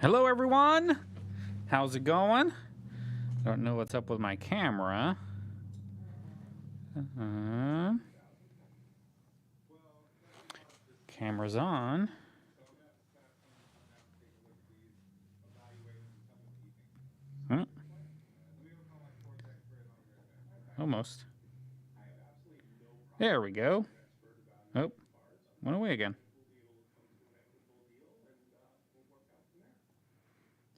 Hello everyone, how's it going? Don't know what's up with my camera. Camera's on. Almost. There we go. Oh, went away again.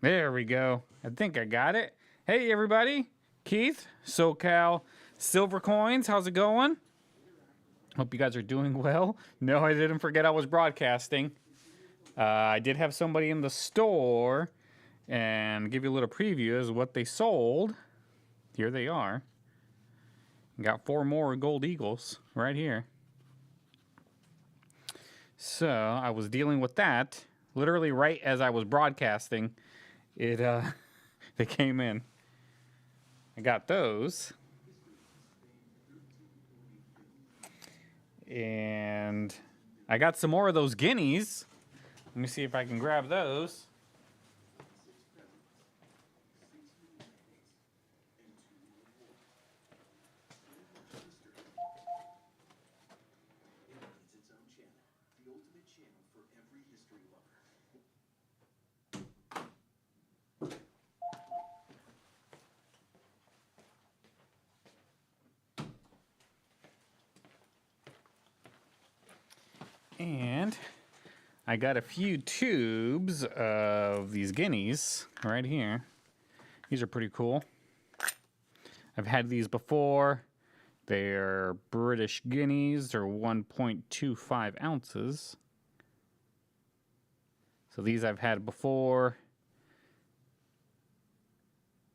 There we go. I think I got it. Hey everybody, Keith, SoCal Silver Coins, how's it going? Hope you guys are doing well. No, I didn't forget I was broadcasting. I did have somebody in the store and give you a little preview as what they sold. Here they are. Got 4 more gold eagles right here. So I was dealing with that literally right as I was broadcasting. It they came in. I got those. And I got some more of those guineas. Let me see if I can grab those. And I got a few tubes of these guineas right here. These are pretty cool. I've had these before. They're British guineas. They're 1.25 ounces. So these I've had before.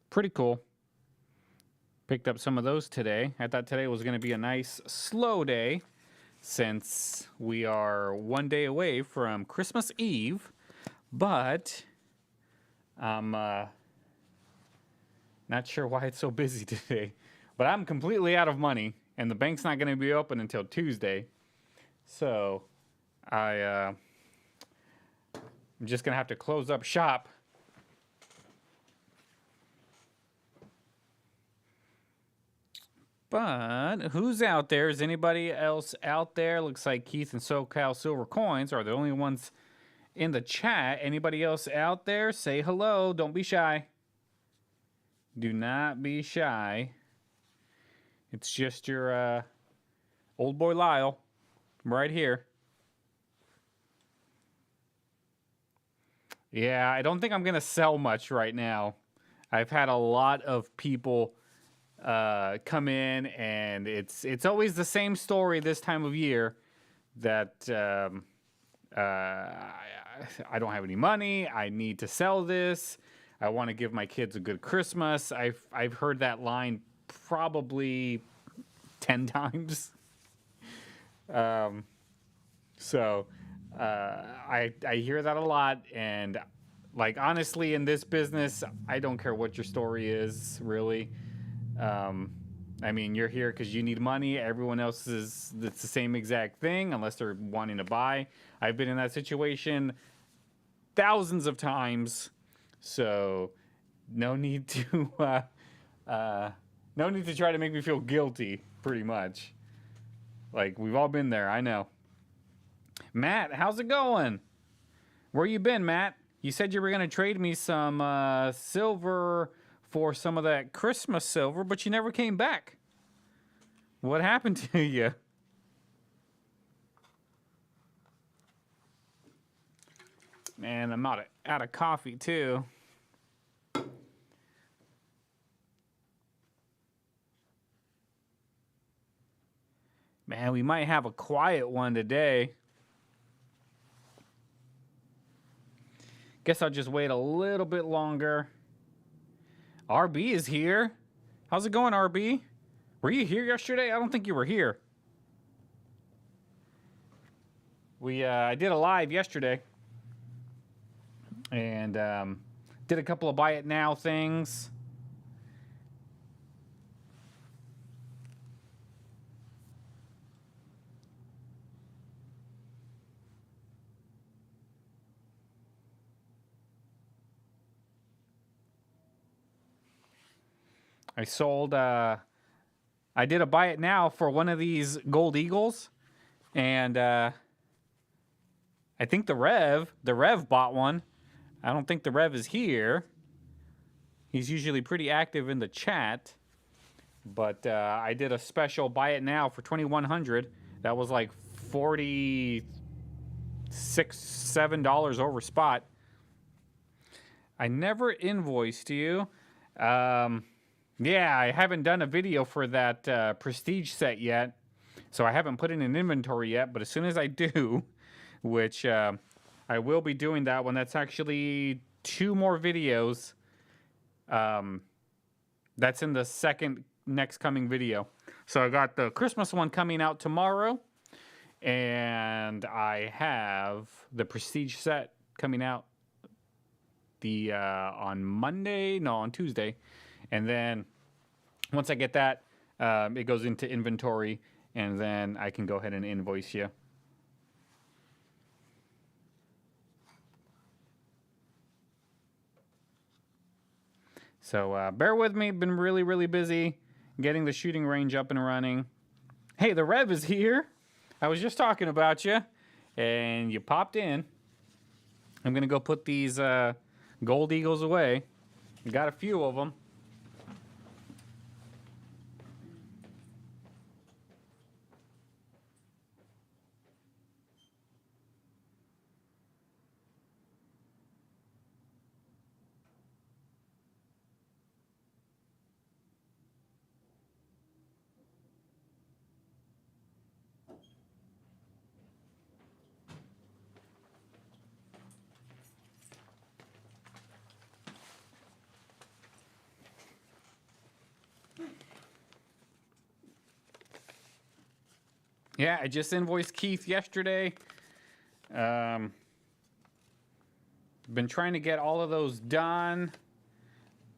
Pretty cool. Picked up some of those today. I thought today was going to be a nice slow day, since we are 1 day away from Christmas Eve, but I'm not sure why it's so busy today. But I'm completely out of money, and the bank's not going to be open until Tuesday. So I'm just going to have to close up shop. But who's out there? Is anybody else out there? Looks like Keith and SoCal Silver Coins are the only ones in the chat. Anybody else out there? Say hello. Don't be shy. Do not be shy. It's just your old boy Lyle right here. Yeah, I don't think I'm going to sell much right now. I've had a lot of people come in, and it's always the same story this time of year, that I don't have any money. I need to sell this. I want to give my kids a good Christmas. I've heard that line probably 10 times. So I hear that a lot, and like, honestly, in this business, I don't care what your story is, really. I mean, you're here because you need money. Everyone else it's the same exact thing, unless they're wanting to buy. I've been in that situation thousands of times, so no need to no need to try to make me feel guilty. Pretty much, like, we've all been there. I know. Matt, how's it going? Where you been, Matt? You said you were gonna trade me some silver for some of that Christmas silver, but you never came back. What happened to you? Man, I'm out of coffee too. Man, we might have a quiet one today. Guess I'll just wait a little bit longer. RB is here. How's it going, RB? Were you here yesterday? I don't think you were here. I did a live yesterday, and did a couple of buy it now things. I sold. I did a buy it now for one of these gold eagles, and I think the Rev bought one. I don't think the Rev is here. He's usually pretty active in the chat, but I did a special buy it now for $2,100. That was like $47 over spot. I never invoiced you. Yeah, I haven't done a video for that prestige set yet, so I haven't put it in inventory yet, but as soon as I do, which I will be doing that one, that's actually 2 more videos. That's in the second next coming video. So I got the Christmas one coming out tomorrow, and I have the prestige set coming out on Tuesday, and then once I get that, it goes into inventory, and then I can go ahead and invoice you. So bear with me. Been really busy getting the shooting range up and running. Hey, the Rev is here. I was just talking about you, and you popped in. I'm gonna go put these gold eagles away. Got a few of them. Yeah, I just invoiced Keith yesterday. Been trying to get all of those done,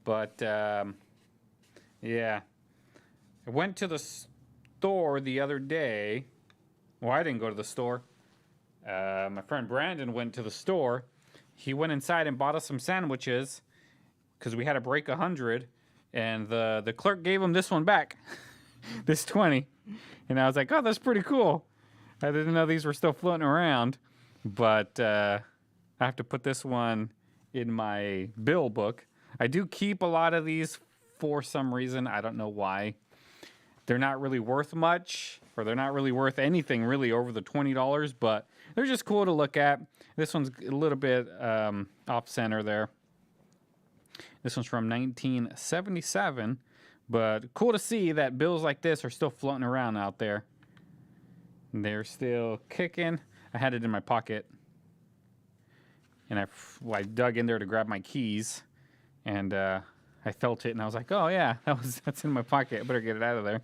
but yeah. I went to the store the other day. Well, I didn't go to the store. My friend Brandon went to the store. He went inside and bought us some sandwiches because we had to break 100, and the clerk gave him this one back, this 20. And I was like, oh, that's pretty cool. I didn't know these were still floating around. But I have to put this one in my bill book. I do keep a lot of these for some reason. I don't know why. They're not really worth much, or they're not really worth anything really over the $20, but they're just cool to look at. This one's a little bit off center there. This one's from 1977. But cool to see that bills like this are still floating around out there. They're still kicking. I had it in my pocket, and I dug in there to grab my keys, and I felt it, and I was like, "Oh yeah, that's in my pocket. I better get it out of there."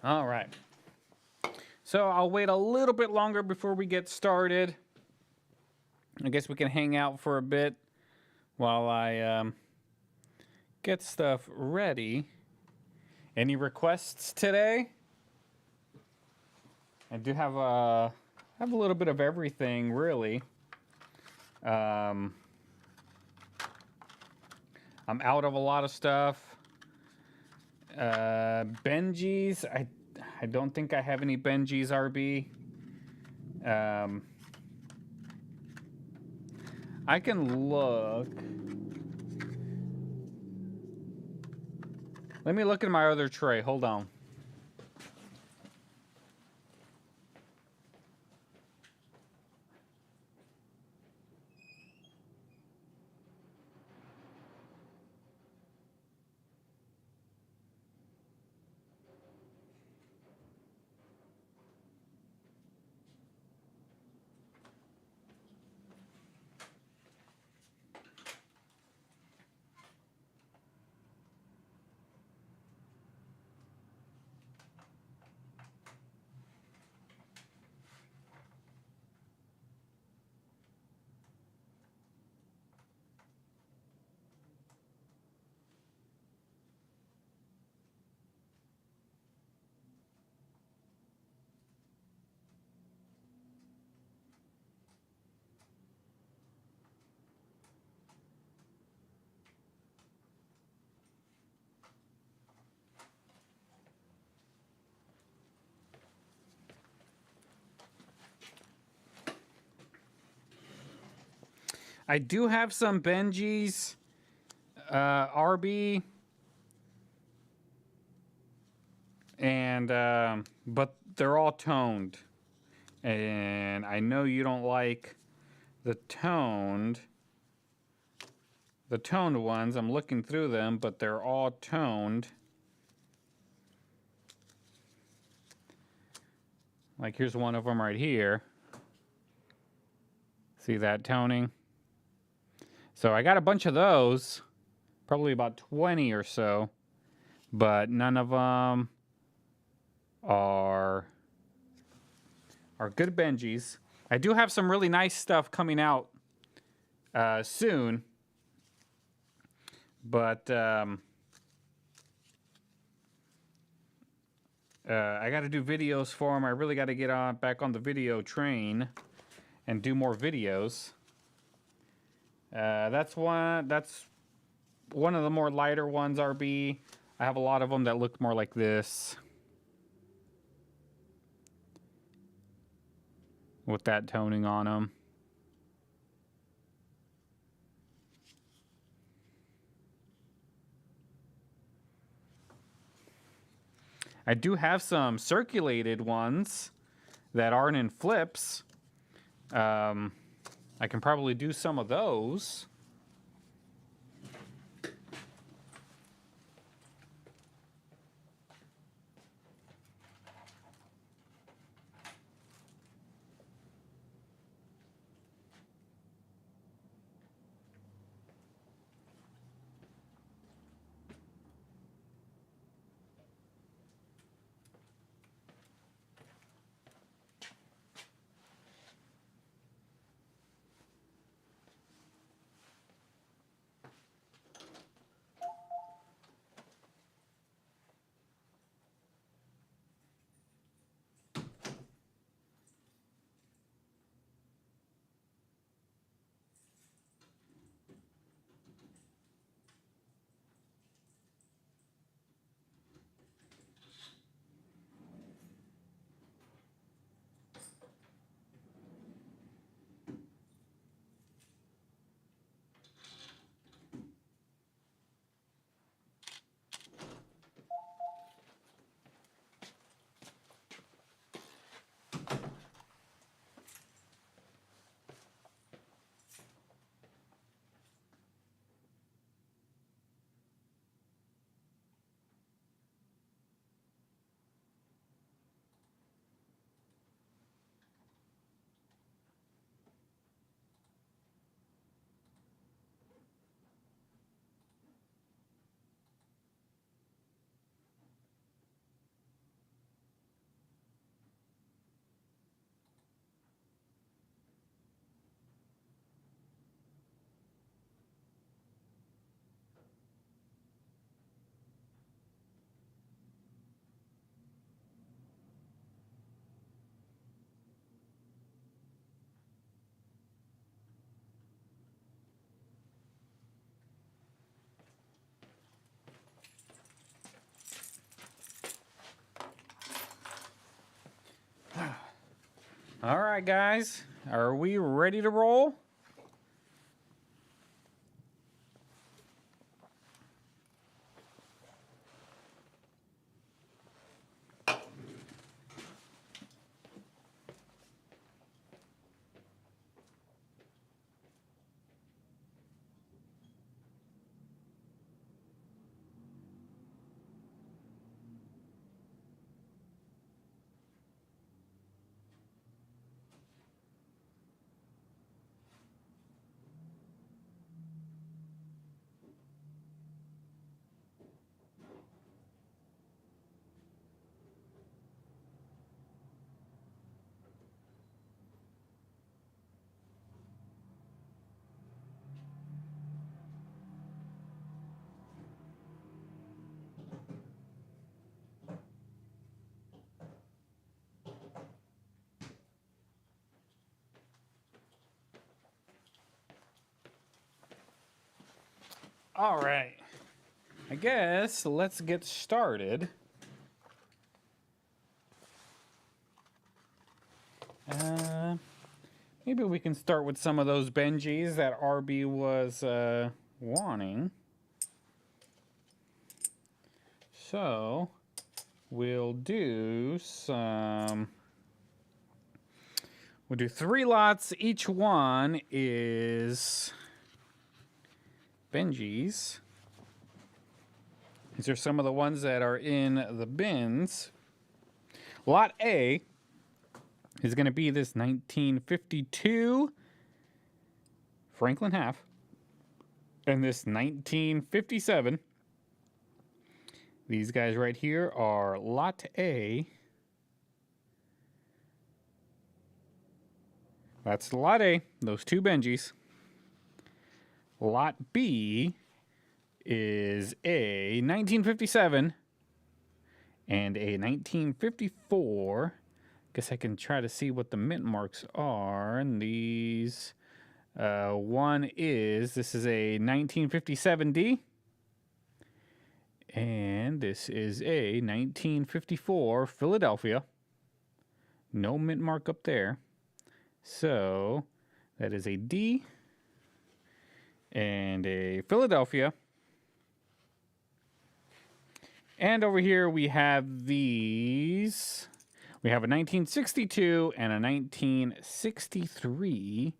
All right. So I'll wait a little bit longer before we get started. I guess we can hang out for a bit while I get stuff ready. Any requests today? I do have a little bit of everything, really. I'm out of a lot of stuff. Benjis, I don't think I have any Benjis, RB. I can look. Let me look at my other tray. Hold on. I do have some Benjis, RB, and but they're all toned, and I know you don't like the toned ones. I'm looking through them, but they're all toned. Like here's one of them right here. See that toning? So I got a bunch of those, probably about 20 or so, but none of them are good Benjis. I do have some really nice stuff coming out soon, but I got to do videos for them. I really got to get back on the video train and do more videos. That's one of the more lighter ones, RB. I have a lot of them that look more like this, with that toning on them. I do have some circulated ones that aren't in flips. I can probably do some of those. All right, guys, are we ready to roll? All right, I guess let's get started. Maybe maybe we can start with some of those Benjis that RB was wanting. So we'll do some. We'll do 3 lots. Each one is Benjis. These are some of the ones that are in the bins. Lot A is going to be this 1952 Franklin half. And this 1957. These guys right here are Lot A. That's Lot A, those 2 Benjis. Lot B is a 1957 and a 1954. Guess I can try to see what the mint marks are. And these, this is a 1957D. And this is a 1954 Philadelphia. No mint mark up there. So that is a D and a Philadelphia. And over here we have these. We have a 1962 and a 1963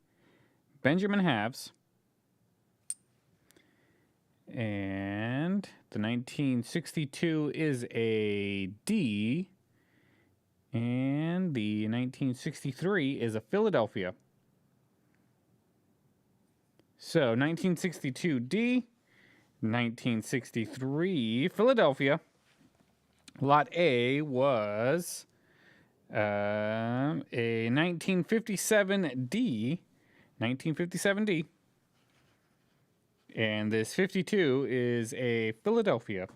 Benjamin halves. And the 1962 is a D. And the 1963 is a Philadelphia. So 1962 D, 1963 Philadelphia. Lot A was a 1957 D, 1957 D. And this 52 is a Philadelphia.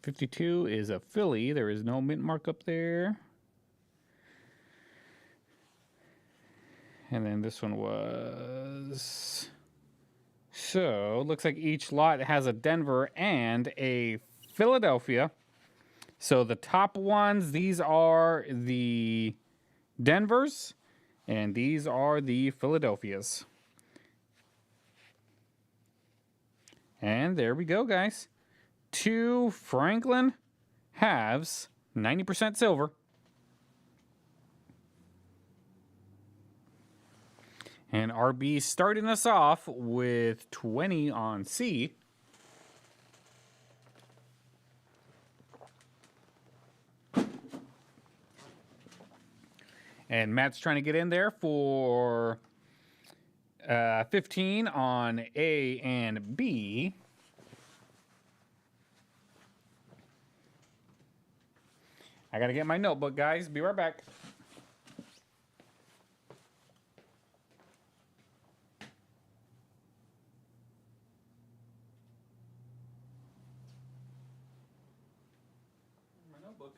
52 is a Philly. There is no mint mark up there. And then this one was... So, looks like each lot has a Denver and a Philadelphia. So the top ones, these are the Denvers, and these are the Philadelphias. And there we go, guys. 2 Franklin halves, 90% silver. And RB starting us off with 20 on C. And Matt's trying to get in there for 15 on A and B. I gotta get my notebook, guys. Be right back. My notebook.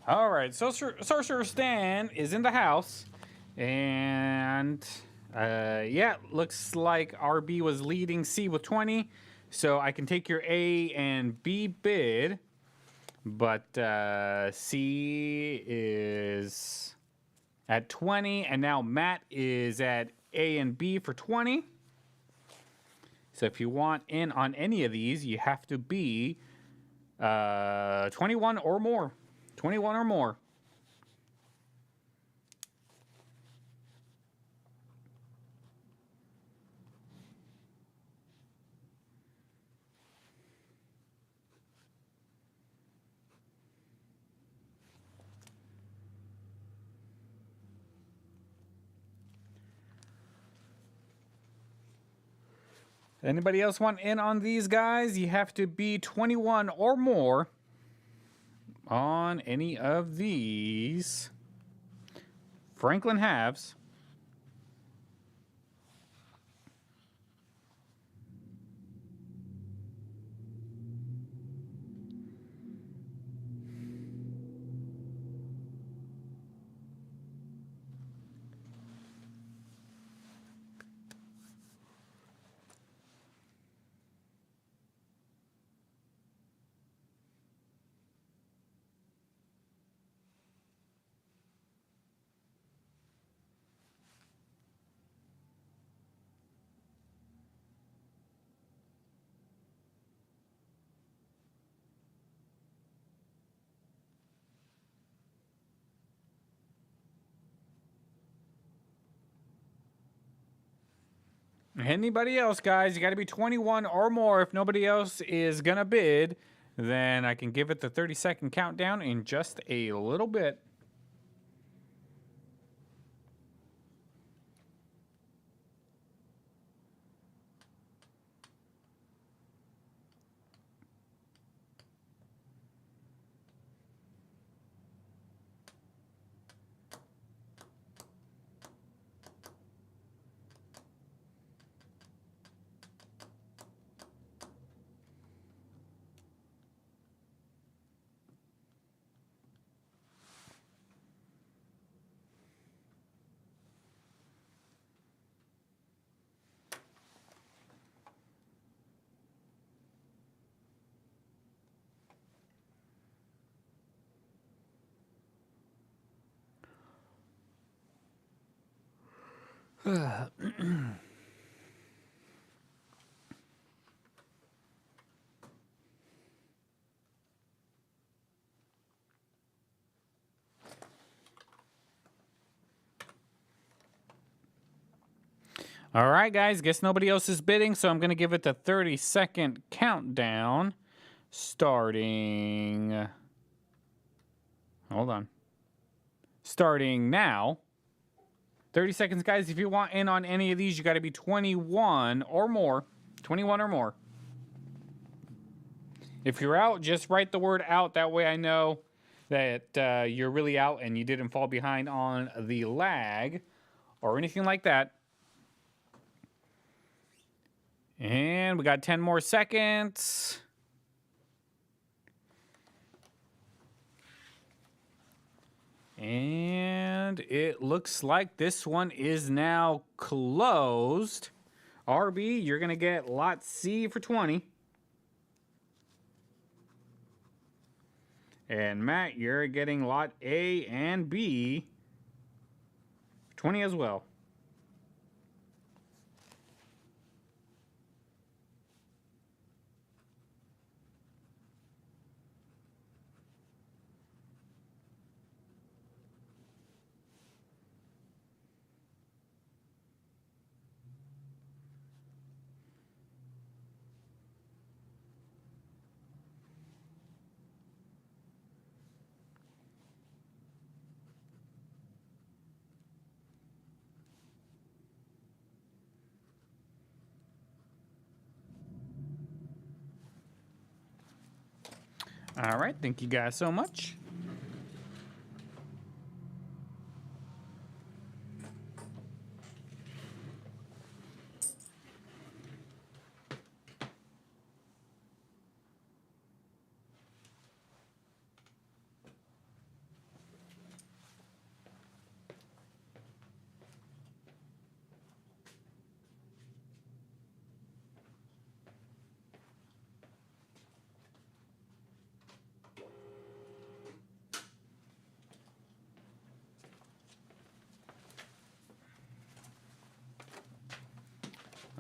All right, Sorcerer Stan is in the house, and yeah, looks like RB was leading C with 20, so I can take your A and B bid, but C is at 20, and now Matt is at A and B for 20. So if you want in on any of these, you have to be 21 or more. 21 or more. Anybody else want in on these guys? You have to be 21 or more on any of these. Franklin halves. Anybody else, guys? You got to be 21 or more. If nobody else is going to bid, then I can give it the 30-second countdown in just a little bit. All right, guys. Guess nobody else is bidding, so I'm going to give it the 30-second countdown starting... Hold on. Starting now. 30 seconds, guys. If you want in on any of these, you got to be 21 or more. 21 or more. If you're out, just write the word out. That way I know that you're really out and you didn't fall behind on the lag or anything like that. And we got 10 more seconds. And it looks like this one is now closed. RB, you're going to get lot C for 20. And Matt, you're getting lot A and B for 20 as well. All right, thank you guys so much.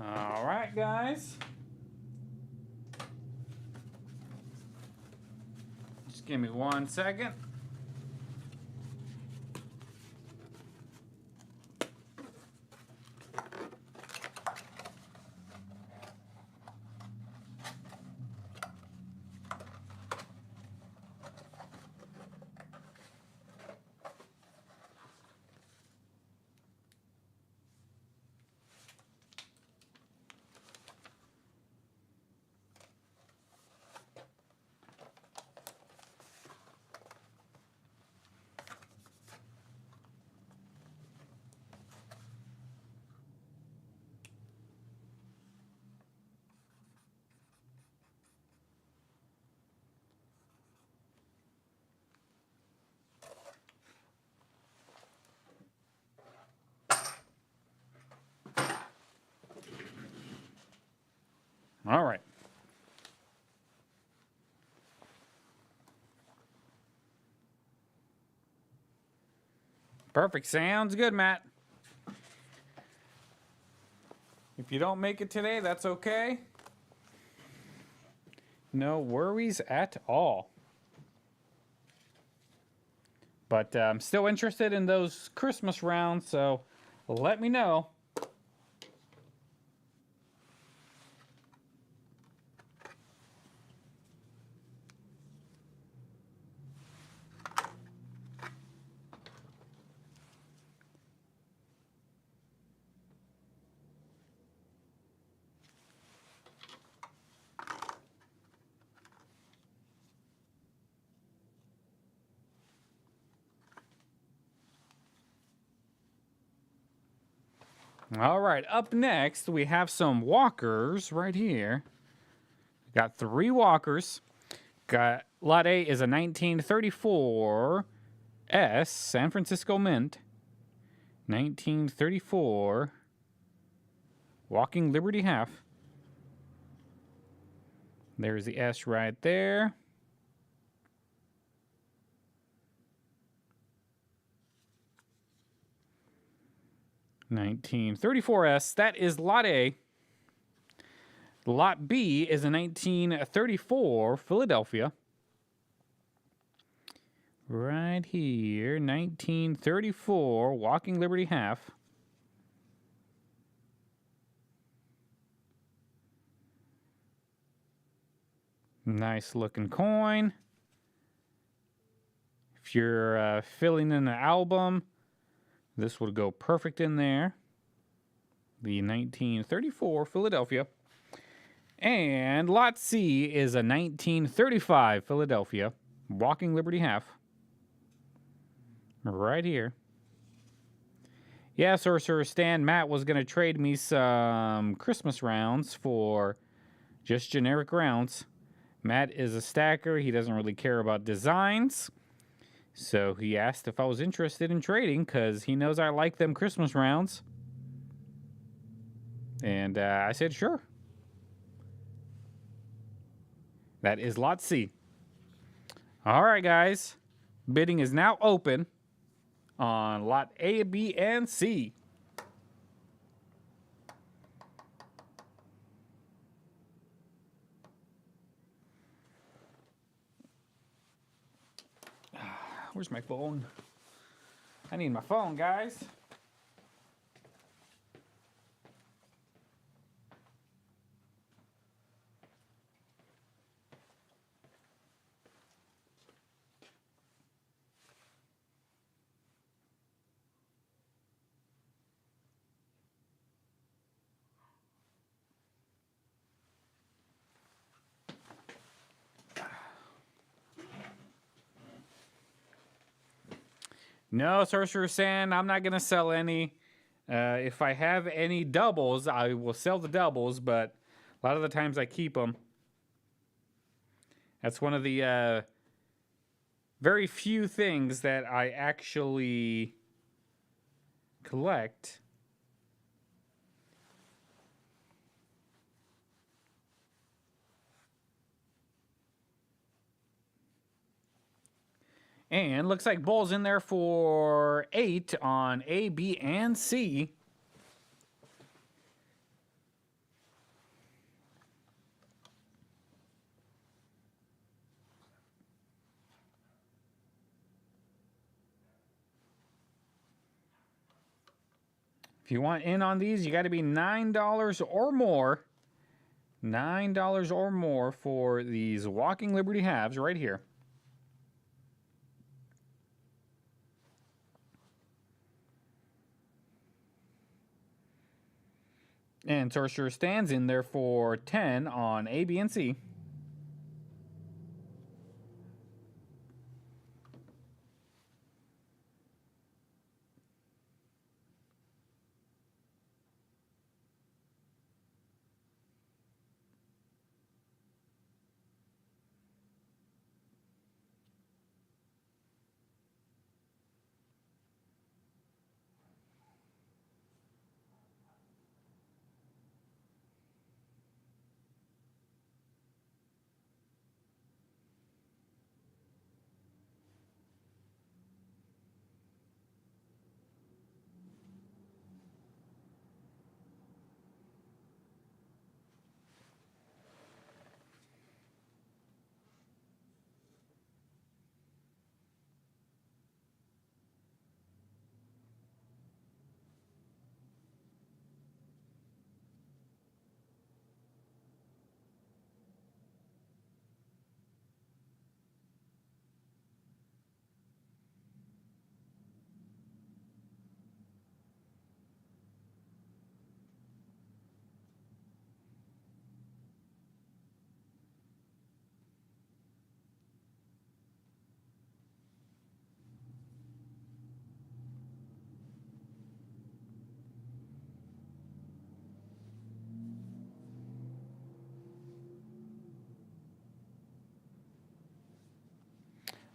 All right, guys. Just give me 1 second. Perfect. Sounds good, Matt. If you don't make it today, that's okay. No worries at all. But I'm still interested in those Christmas rounds, so let me know. All right, up next, we have some walkers right here. Got 3 walkers. Got lot A is a 1934 S San Francisco Mint. 1934 Walking Liberty Half. There's the S right there. $1934S. That is lot A. Lot B is a 1934 Philadelphia. Right here, 1934 Walking Liberty Half. Nice looking coin. If you're filling in an album, this would go perfect in there. The 1934 Philadelphia. And lot C is a 1935 Philadelphia Walking Liberty Half. Right here. Yeah, Sorcerer Stan, Matt was going to trade me some Christmas rounds for just generic rounds. Matt is a stacker. He doesn't really care about designs. So he asked if I was interested in trading because he knows I like them Christmas rounds. And I said, sure. That is lot C. All right, guys. Bidding is now open on lot A, B, and C. Where's my phone? I need my phone, guys. No, Sorcerer Sand, I'm not going to sell any. If I have any doubles, I will sell the doubles, but a lot of the times I keep them. That's one of the very few things that I actually collect. And looks like Bull's in there for 8 on A, B, and C. If you want in on these, you got to be $9 or more. $9 or more for these Walking Liberty halves right here. And Sorcerer stands in there for 10 on A, B, and C.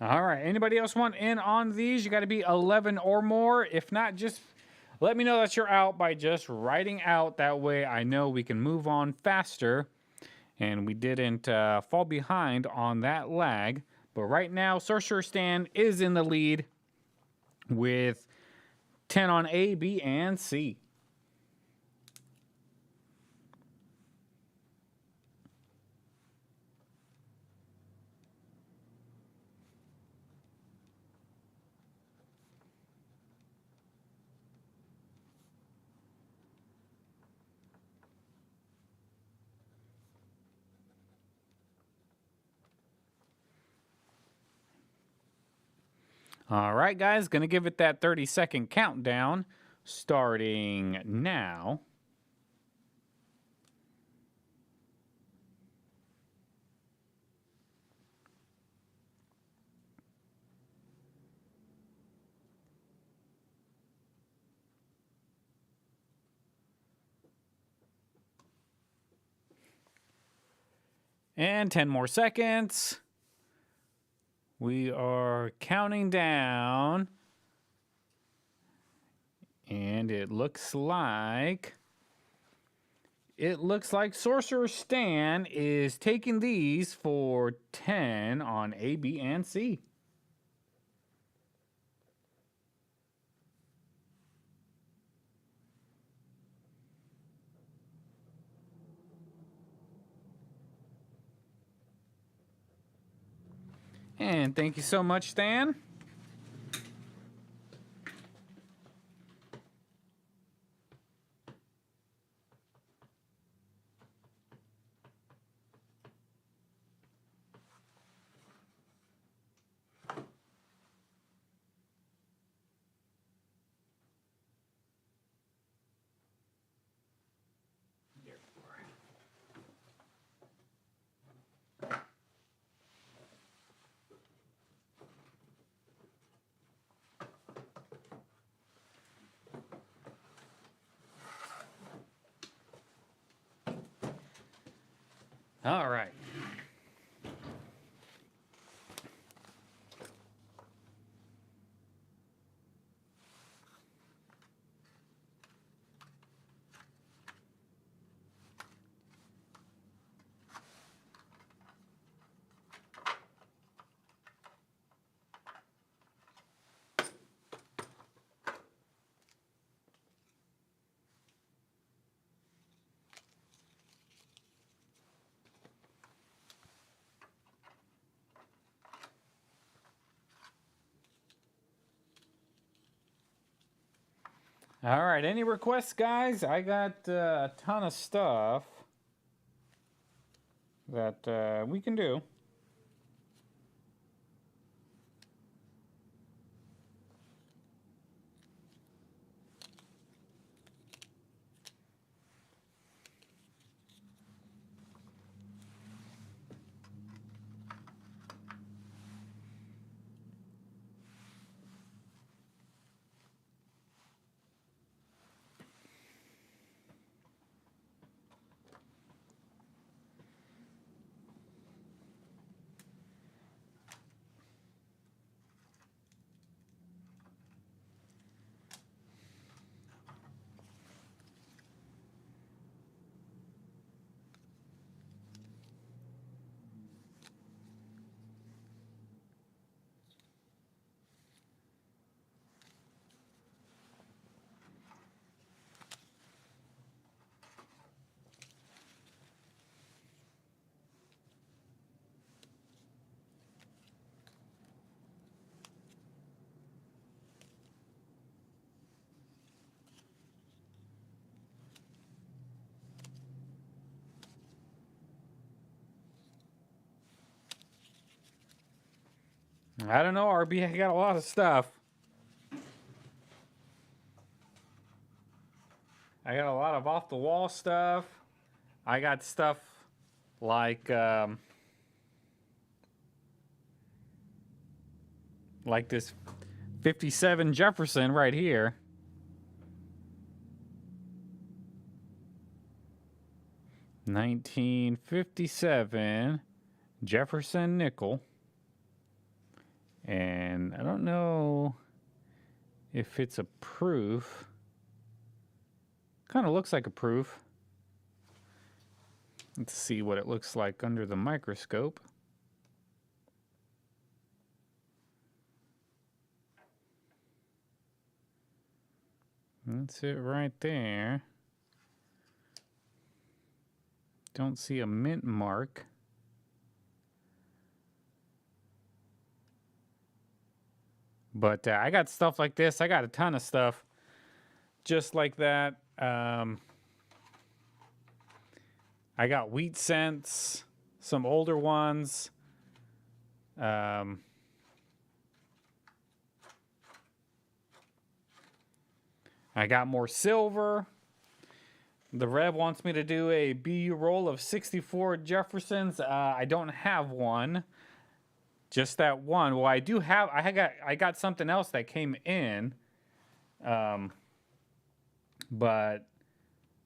All right. Anybody else want in on these? You got to be 11 or more. If not, just let me know that you're out by just writing out. That way I know we can move on faster and we didn't fall behind on that lag. But right now, Sorcerer Stan is in the lead with 10 on A, B, and C. All right, guys, gonna give it that 30-second countdown starting now. And 10 more seconds. We are counting down. And it looks like Sorcerer Stan is taking these for 10 on A, B, and C. And thank you so much, Stan. All right. All right, any requests, guys? I got a ton of stuff that we can do. I don't know, RB. I got a lot of stuff. I got a lot of off-the-wall stuff. I got stuff like this 57 Jefferson right here. $1957 Jefferson nickel. And I don't know if it's a proof. Kind of looks like a proof. Let's see what it looks like under the microscope. That's it right there. Don't see a mint mark. But I got stuff like this. I got a ton of stuff just like that. I got wheat cents, some older ones. I got more silver. The Rev wants me to do a BU roll of 64 Jeffersons. I don't have one. Just that one. Well, I do have. I got something else that came in, but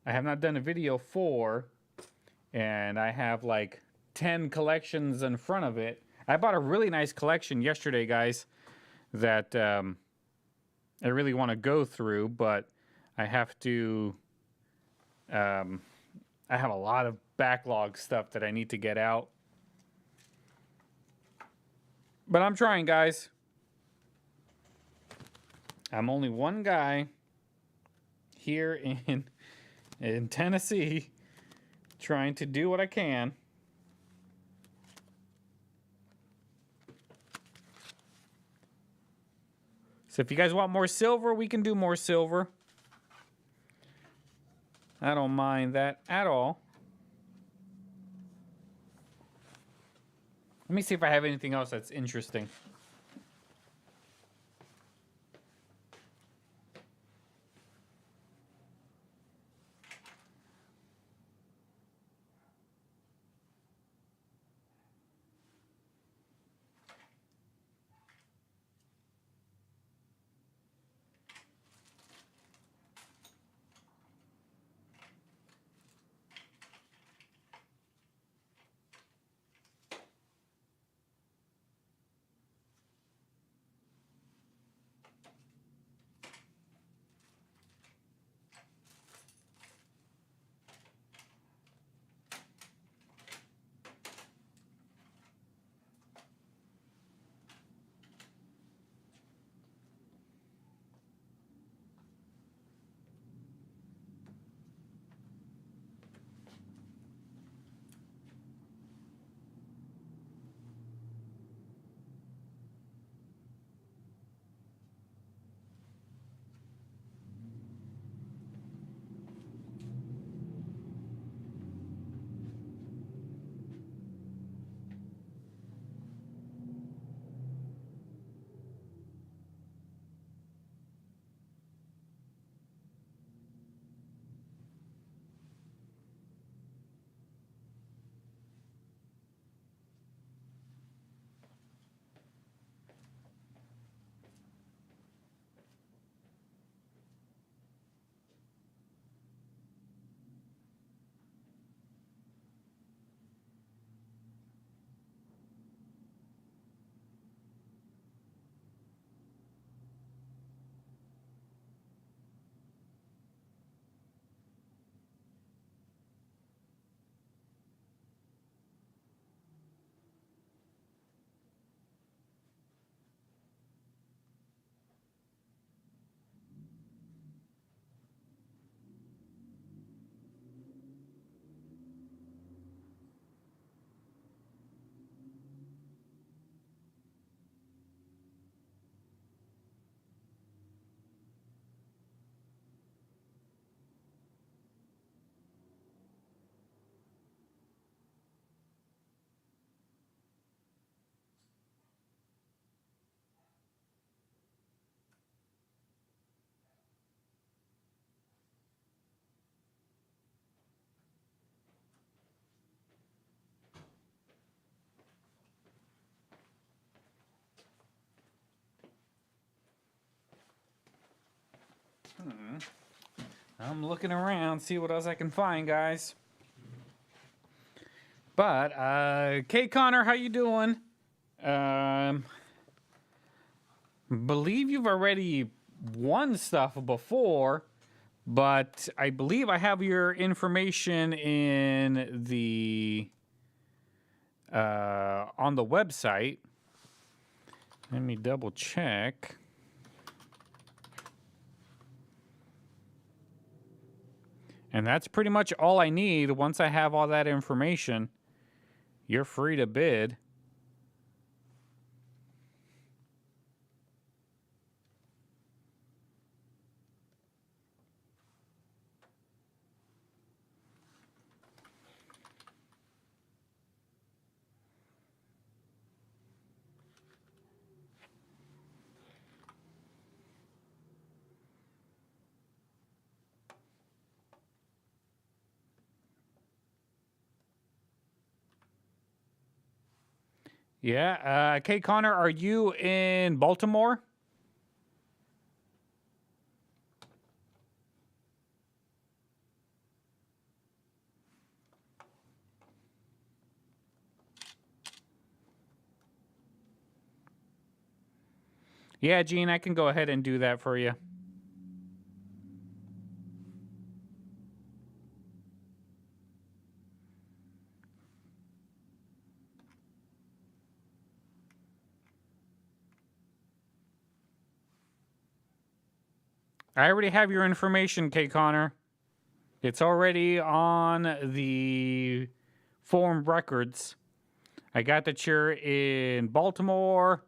I have not done a video for, and I have like 10 collections in front of it. I bought a really nice collection yesterday, guys, that I really want to go through, but I have to. I have a lot of backlog stuff that I need to get out. But I'm trying, guys. I'm only one guy here in Tennessee trying to do what I can. So if you guys want more silver, we can do more silver. I don't mind that at all. Let me see if I have anything else that's interesting. I'm looking around, see what else I can find, guys. But, Kay Connor, how you doing? believe you've already won stuff before, but I believe I have your information in the on the website. Let me double check. And that's pretty much all I need. Once I have all that information, you're free to bid. Yeah. Kate Connor, are you in Baltimore? Yeah, Gene, I can go ahead and do that for you. I already have your information, Kate Connor. It's already on the form records. I got that you're in Baltimore.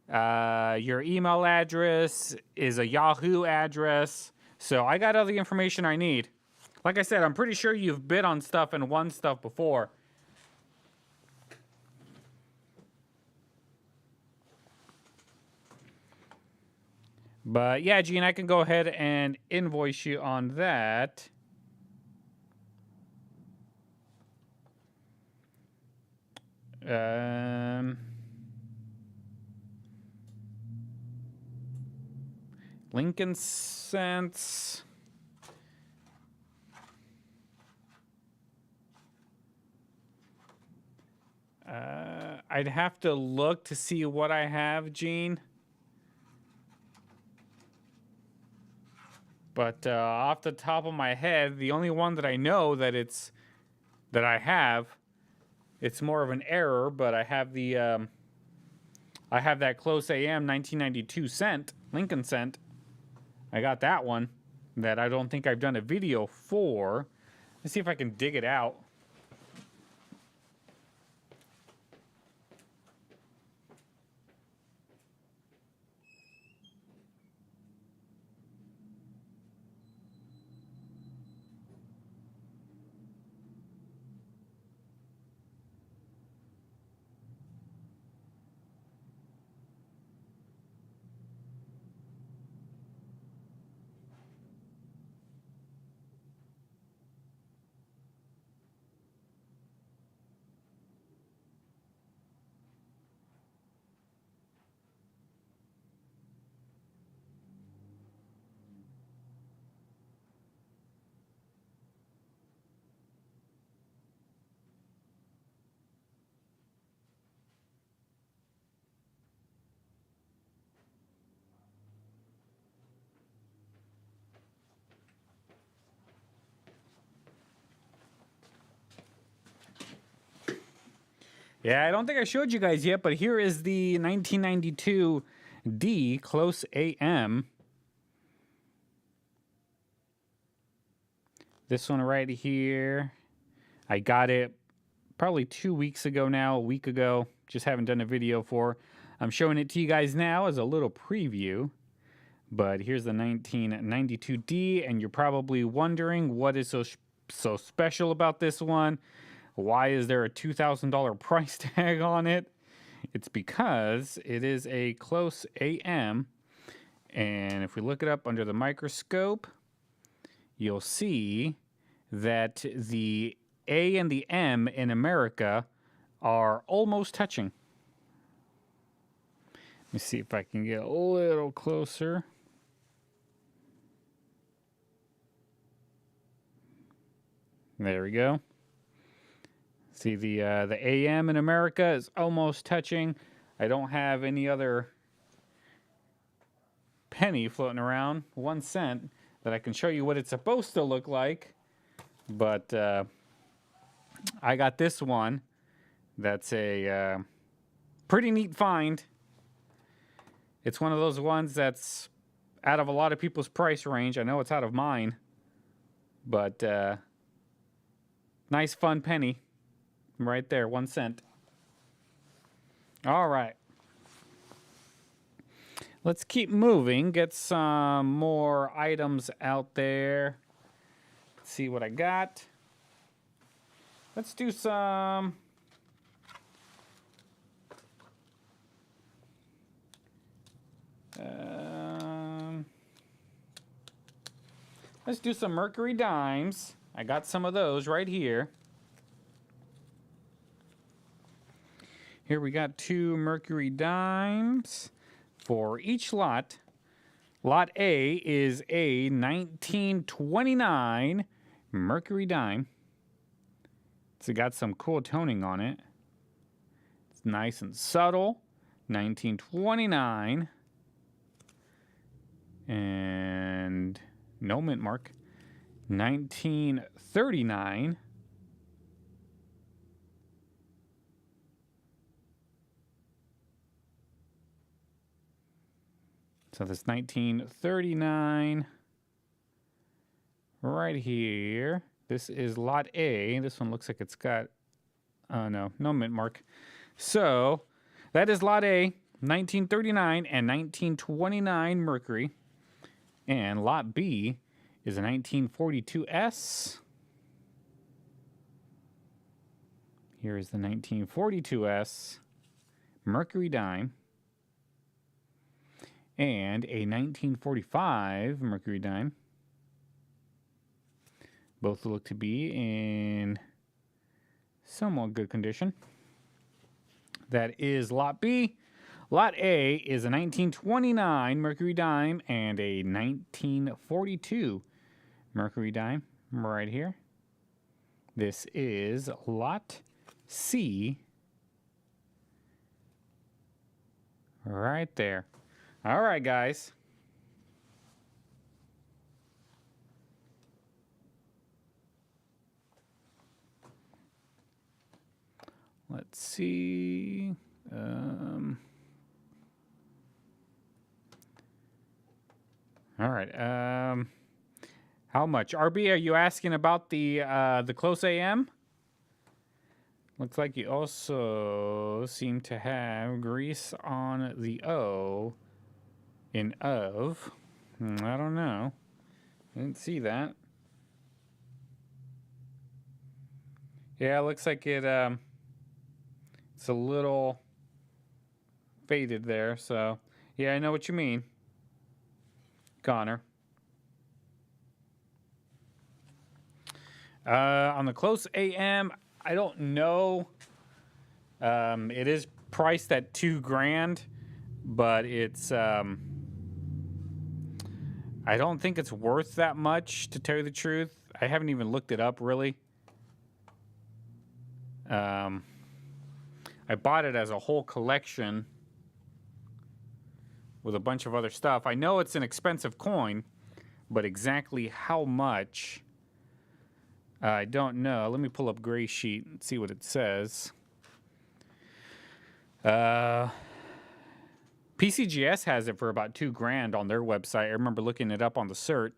Your email address is a Yahoo address. So I got all the information I need. Like I said, I'm pretty sure you've bid on stuff and won stuff before. But yeah, Gene, I can go ahead and invoice you on that. Lincoln cents. I'd have to look to see what I have, Gene. But off the top of my head, the only one that I know that I have, it's more of an error, but I have the I have that Close AM 1992 cent, Lincoln cent. I got that one that I don't think I've done a video for. Let's see if I can dig it out. Yeah, I don't think I showed you guys yet, but here is the 1992 D Close AM. This one right here. I got it probably 2 weeks ago now, a week ago. Just haven't done a video for. I'm showing it to you guys now as a little preview. But here's the 1992D, and you're probably wondering what is so special about this one. Why is there a $2,000 price tag on it? It's because it is a Close AM, and if we look it up under the microscope, you'll see that the A and the M in America are almost touching. Let me see if I can get a little closer. There we go. See, the AM in America is almost touching. I don't have any other penny floating around, 1 cent, that I can show you what it's supposed to look like. But I got this one. That's a pretty neat find. It's one of those ones that's out of a lot of people's price range. I know it's out of mine. But nice fun penny. Right there, 1 cent. All right. Let's keep moving. Get some more items out there. Let's see what I got. Let's do some... let's do some Mercury dimes. I got some of those right here. Here we got 2 Mercury dimes for each lot. Lot A is a 1929 Mercury dime. It's got some cool toning on it. It's nice and subtle. 1929. And no mint mark. 1939. So this 1939 right here. This is lot A. This one looks like it's got, no mint mark. So that is lot A, 1939 and 1929 Mercury. And lot B is a 1942S. Here is the 1942S Mercury dime. And a 1945 Mercury dime. Both look to be in somewhat good condition. That is lot B. Lot A is a 1929 Mercury dime and a 1942 Mercury dime right here. This is lot C right there. All right, guys. Let's see. All right. How much? RB, are you asking about the close AM? Looks like you also seem to have grease on the O in of. I don't know. I didn't see that. Yeah, it looks like it it's a little faded there, so yeah, I know what you mean, Connor. On the close AM, I don't know. It is priced at $2,000, but it's I don't think it's worth that much, to tell you the truth. I haven't even looked it up really. I bought it as a whole collection with a bunch of other stuff. I know it's an expensive coin, but exactly how much, I don't know. Let me pull up Gray Sheet and see what it says. PCGS has it for about $2,000 on their website. I remember looking it up on the cert.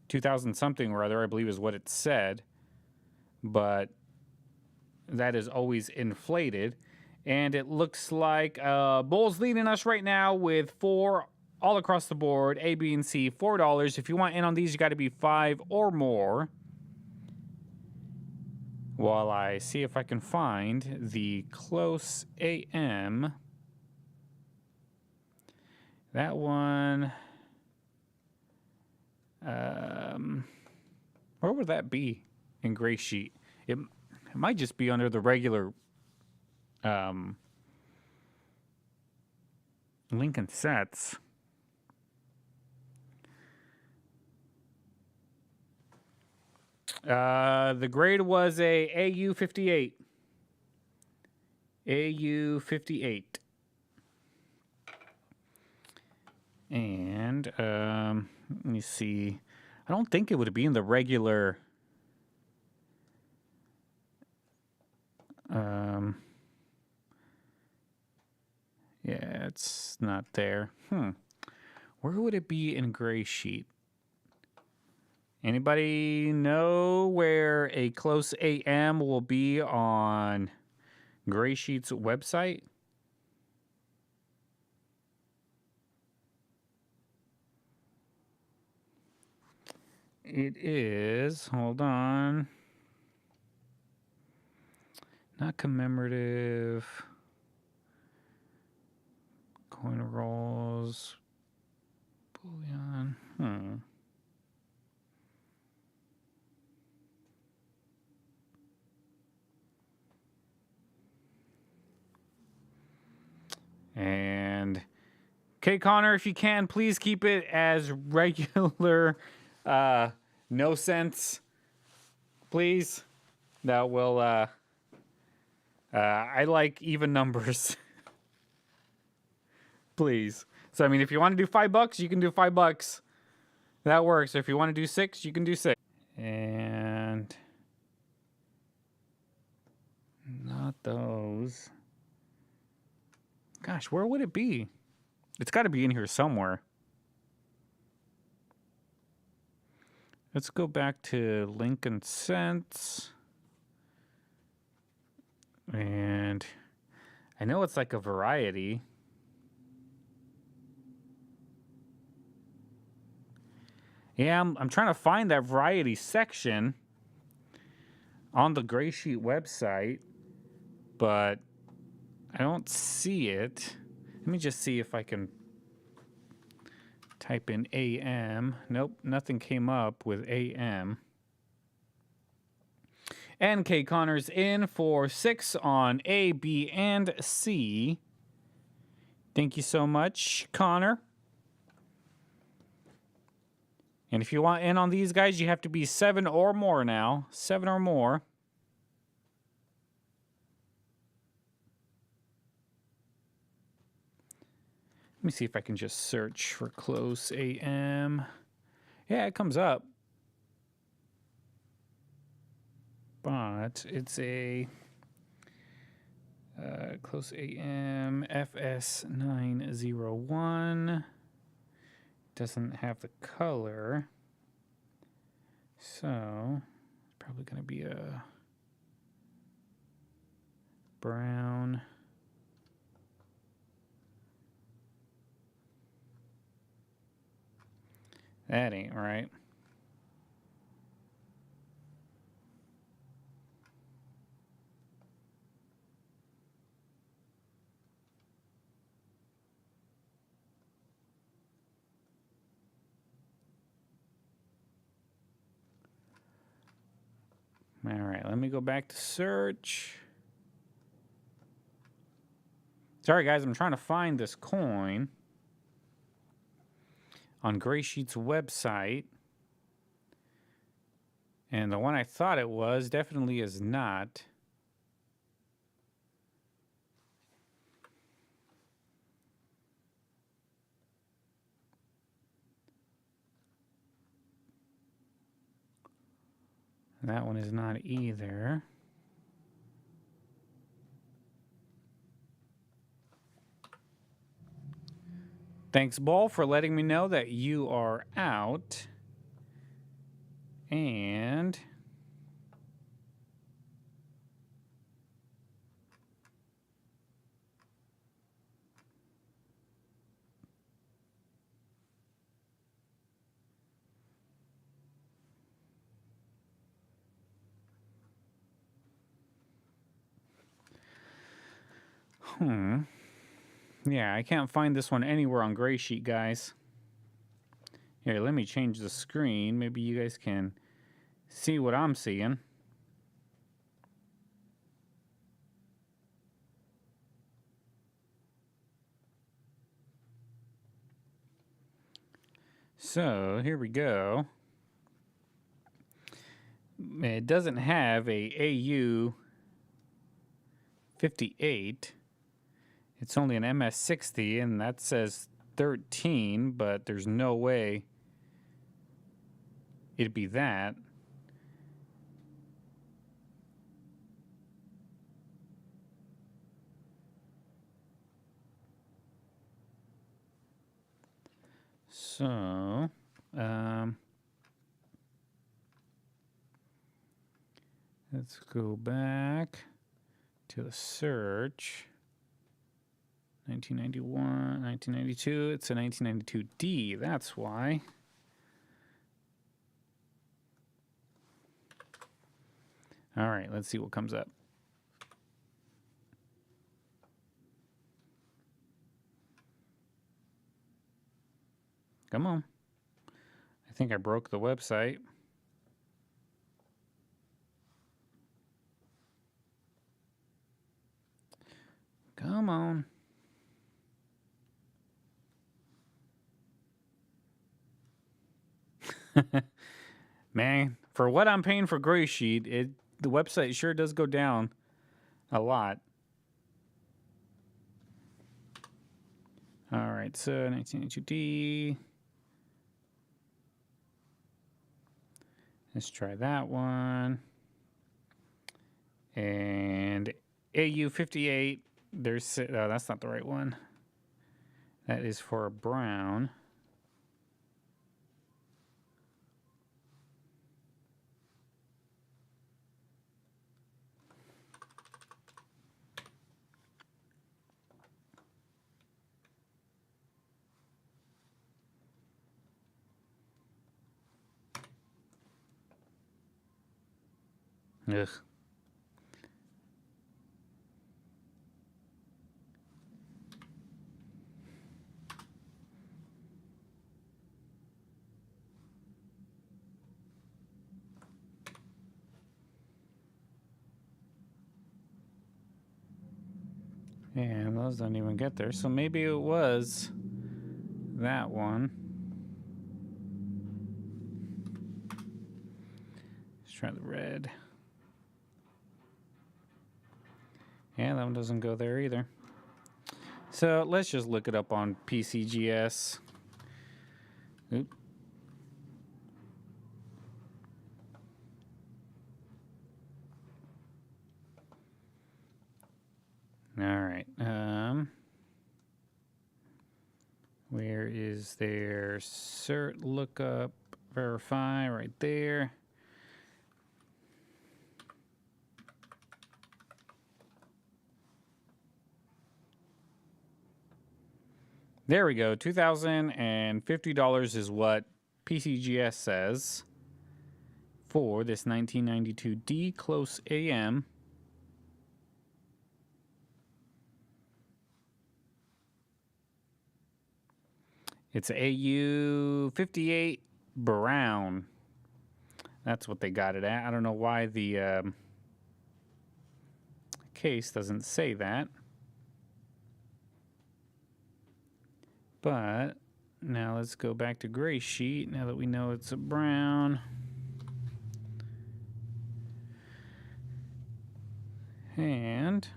2000 something or other, I believe, is what it said. But that is always inflated. And it looks like Bull's leading us right now with 4 all across the board. A, B, and C, $4. If you want in on these, you got to be 5 or more. While I see if I can find the close AM. That one, where would that be in Gray Sheet? It might just be under the regular Lincoln sets. The grade was a AU58. AU58. And let me see. I don't think it would be in the regular. Yeah, it's not there. Where would it be in gray sheet? Anybody know where a close AM will be on Gray Sheet's website? It is, hold on. Not commemorative. Coin rolls. Bullion. And okay, Connor, if you can, please keep it as regular, no cents, please. That will, I like even numbers. Please. So, I mean, if you want to do $5, you can do $5. That works. If you want to do 6, you can do 6. And not those. Gosh, where would it be? It's got to be in here somewhere. Let's go back to Lincoln Cents. And I know it's like a variety. Yeah, I'm trying to find that variety section on the Gray Sheet website, but I don't see it. Let me just see if I can type in AM. Nope, nothing came up with AM. And K Connor's in for 6 on A, B, and C. Thank you so much, Connor. And if you want in on these guys, you have to be 7 or more now. 7 or more. Let me see if I can just search for close AM. Yeah, it comes up. But it's a close AM FS901. Doesn't have the color. So, it's probably going to be a brown. That ain't right. All right, let me go back to search. Sorry, guys, I'm trying to find this coin on Gray Sheet's website. And the one I thought it was definitely is not. That one is not either. Thanks, Ball, for letting me know that you are out. And yeah, I can't find this one anywhere on Gray Sheet, guys. Here, let me change the screen. Maybe you guys can see what I'm seeing. So, here we go. It doesn't have a AU 58. It's only an MS60, and that says 13, but there's no way it'd be that. So, let's go back to the search. 1991, 1992. It's a 1992D. That's why. All right, let's see what comes up. Come on. I think I broke the website. Come on. Man, for what I'm paying for Gray Sheet, the website sure does go down a lot. All right, so 1982D. Let's try that one. And AU58. There's that's not the right one. That is for a brown. Ugh. And those don't even get there. So maybe it was that one. Let's try the red. Yeah, that one doesn't go there either. So let's just look it up on PCGS. Oop. All right. Where is their cert lookup verify? Right there. There we go. $2,050 is what PCGS says for this 1992D Close AM. It's AU58 brown. That's what they got it at. I don't know why the case doesn't say that. But now let's go back to Gray Sheet now that we know it's a brown. And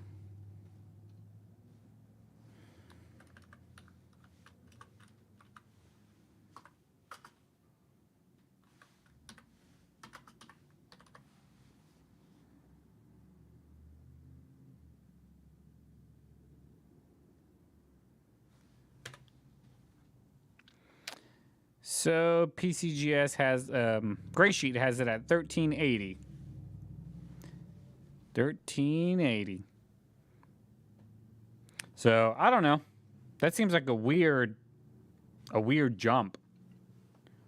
so PCGS has Gray Sheet has it at 1380. 1380. So I don't know. That seems like a weird jump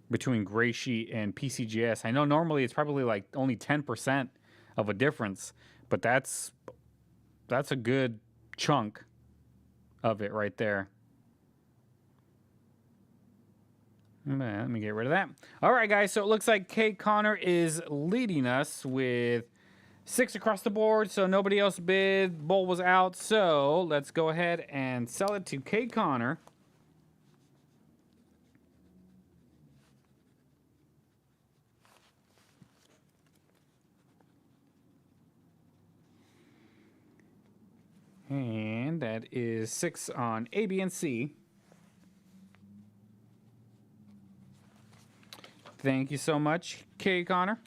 between Gray Sheet and PCGS. I know normally it's probably like only 10% of a difference, but that's a good chunk of it right there. Let me get rid of that. All right, guys. So it looks like K Connor is leading us with 6 across the board. So nobody else bid. Bull was out. So let's go ahead and sell it to K Connor. And that is 6 on A, B, and C. Thank you so much, K. Connor.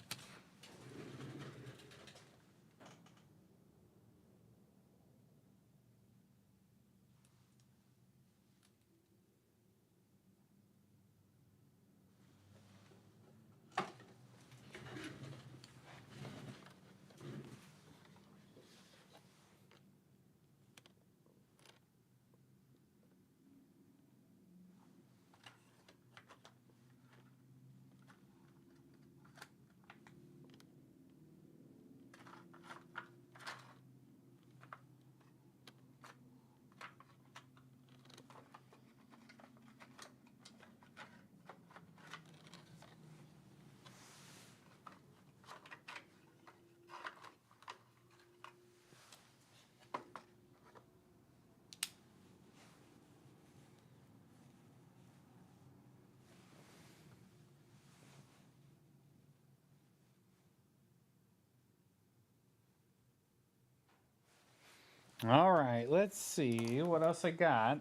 All right, let's see what else I got.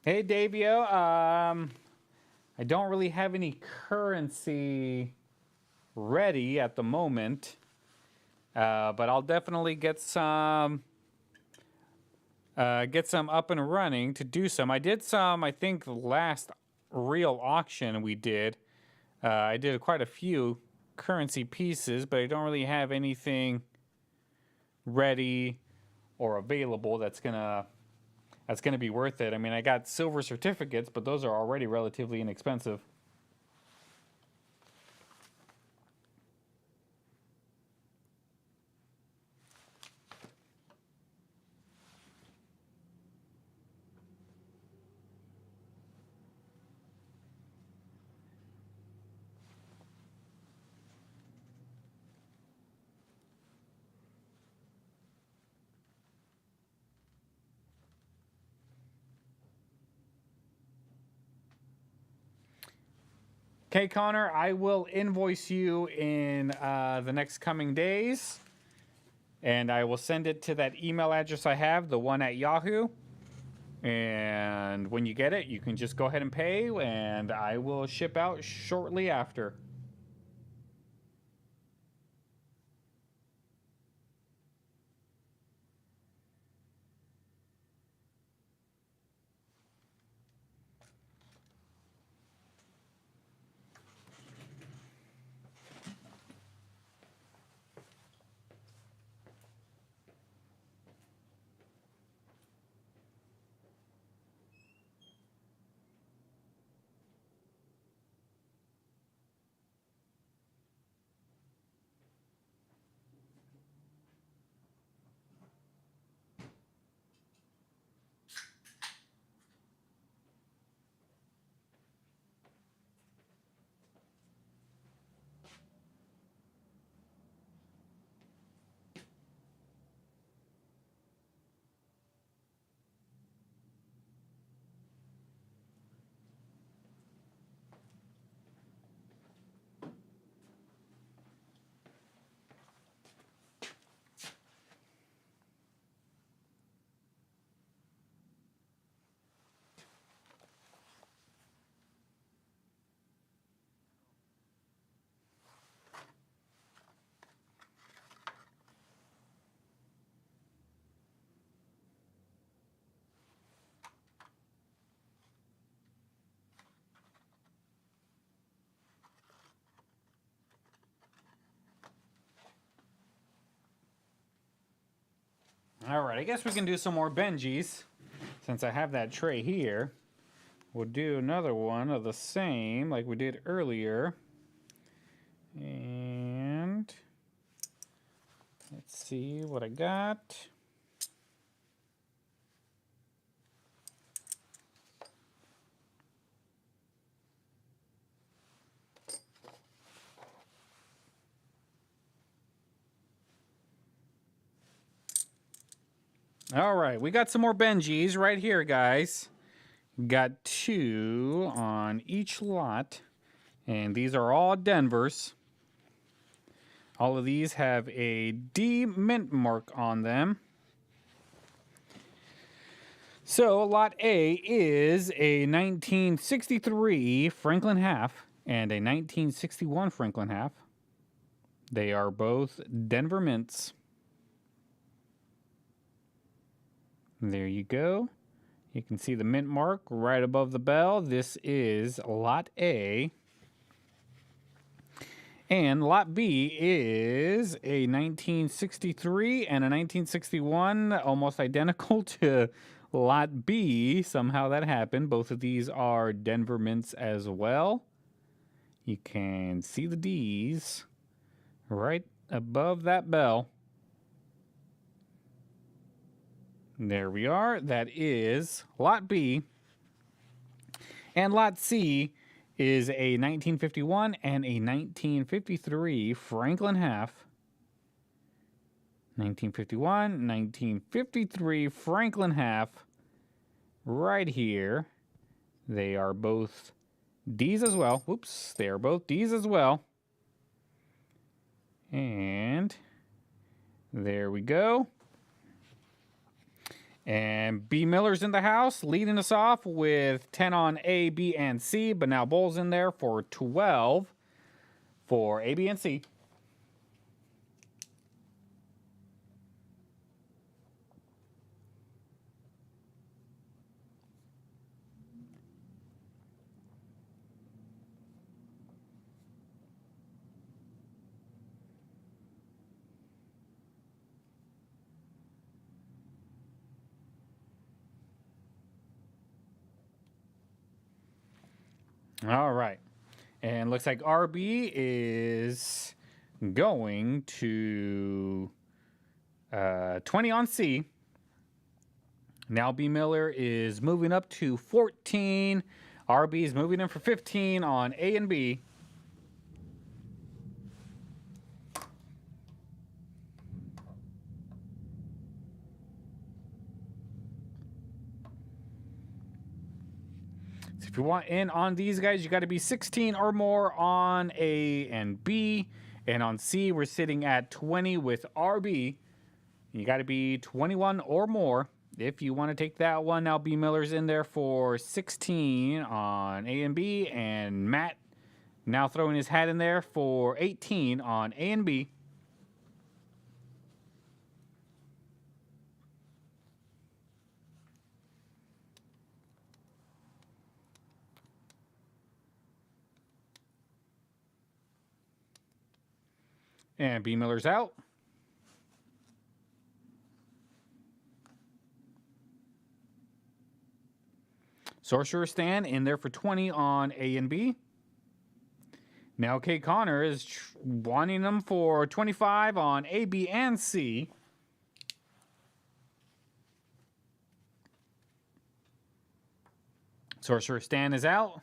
Hey, Davio. I don't really have any currency ready at the moment, but I'll definitely get some up and running to do some. I did some, I think, the last real auction we did. I did quite a few currency pieces, but I don't really have anything ready or available that's gonna be worth it. I mean, I got silver certificates, but those are already relatively inexpensive. Okay, Connor, I will invoice you in the next coming days, and I will send it to that email address I have, the one at Yahoo. And when you get it, you can just go ahead and pay, and I will ship out shortly after. All right, I guess we can do some more Benjis. Since I have that tray here, we'll do another one of the same like we did earlier. And let's see what I got. All right, we got some more Benjis right here, guys. Got 2 on each lot, and these are all Denvers. All of these have a D mint mark on them. So lot A is a 1963 Franklin half and a 1961 Franklin half. They are both Denver mints. There you go. You can see the mint mark right above the bell. This is lot A. And lot B is a 1963 and a 1961, almost identical to lot B. Somehow that happened. Both of these are Denver mints as well. You can see the D's right above that bell. There we are. That is lot B. And lot C is a 1951 and a 1953 Franklin half. 1951, 1953 Franklin half right here. They are both D's as well. Whoops, they are both D's as well. And there we go. And B. Miller's in the house, leading us off with 10 on A, B, and C. But now Bull's in there for 12 for A, B, and C. All right. And looks like RB is going to 20 on C. Now B. Miller is moving up to 14. RB is moving in for 15 on A and B. If you want in on these guys, you got to be 16 or more on A and B. And on C, we're sitting at 20 with RB. You got to be 21 or more if you want to take that one. Now B. Miller's in there for 16 on A and B. And Matt now throwing his hat in there for 18 on A and B. And B. Miller's out. Sorcerer Stan in there for 20 on A and B. Now K. Connor is wanting them for 25 on A, B, and C. Sorcerer Stan is out.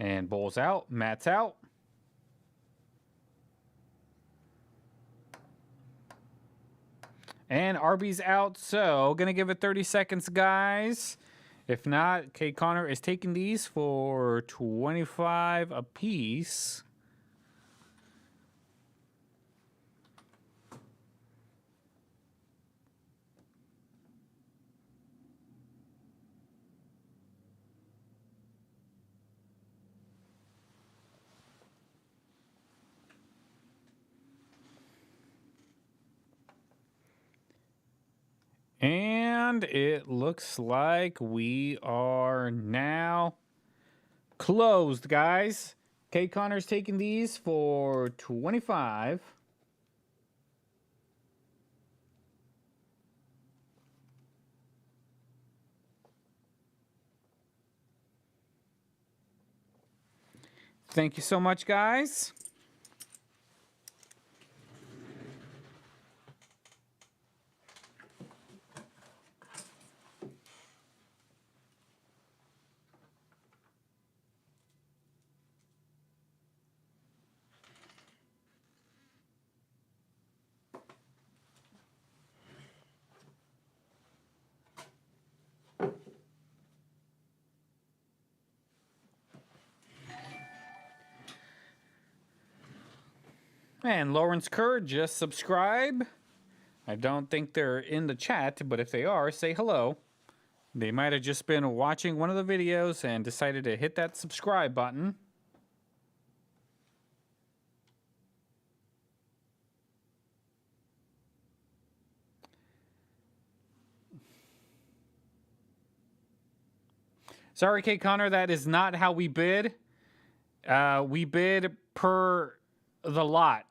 And Bull's out. Matt's out. And RB's out. So, going to give it 30 seconds, guys. If not, K. Connor is taking these for 25 apiece. And it looks like we are now closed, guys. K. Connor's taking these for 25. Thank you so much, guys. And Lawrence Kerr, just subscribe. I don't think they're in the chat, but if they are, say hello. They might have just been watching one of the videos and decided to hit that subscribe button. Sorry, K. Connor, that is not how we bid. We bid per the lot.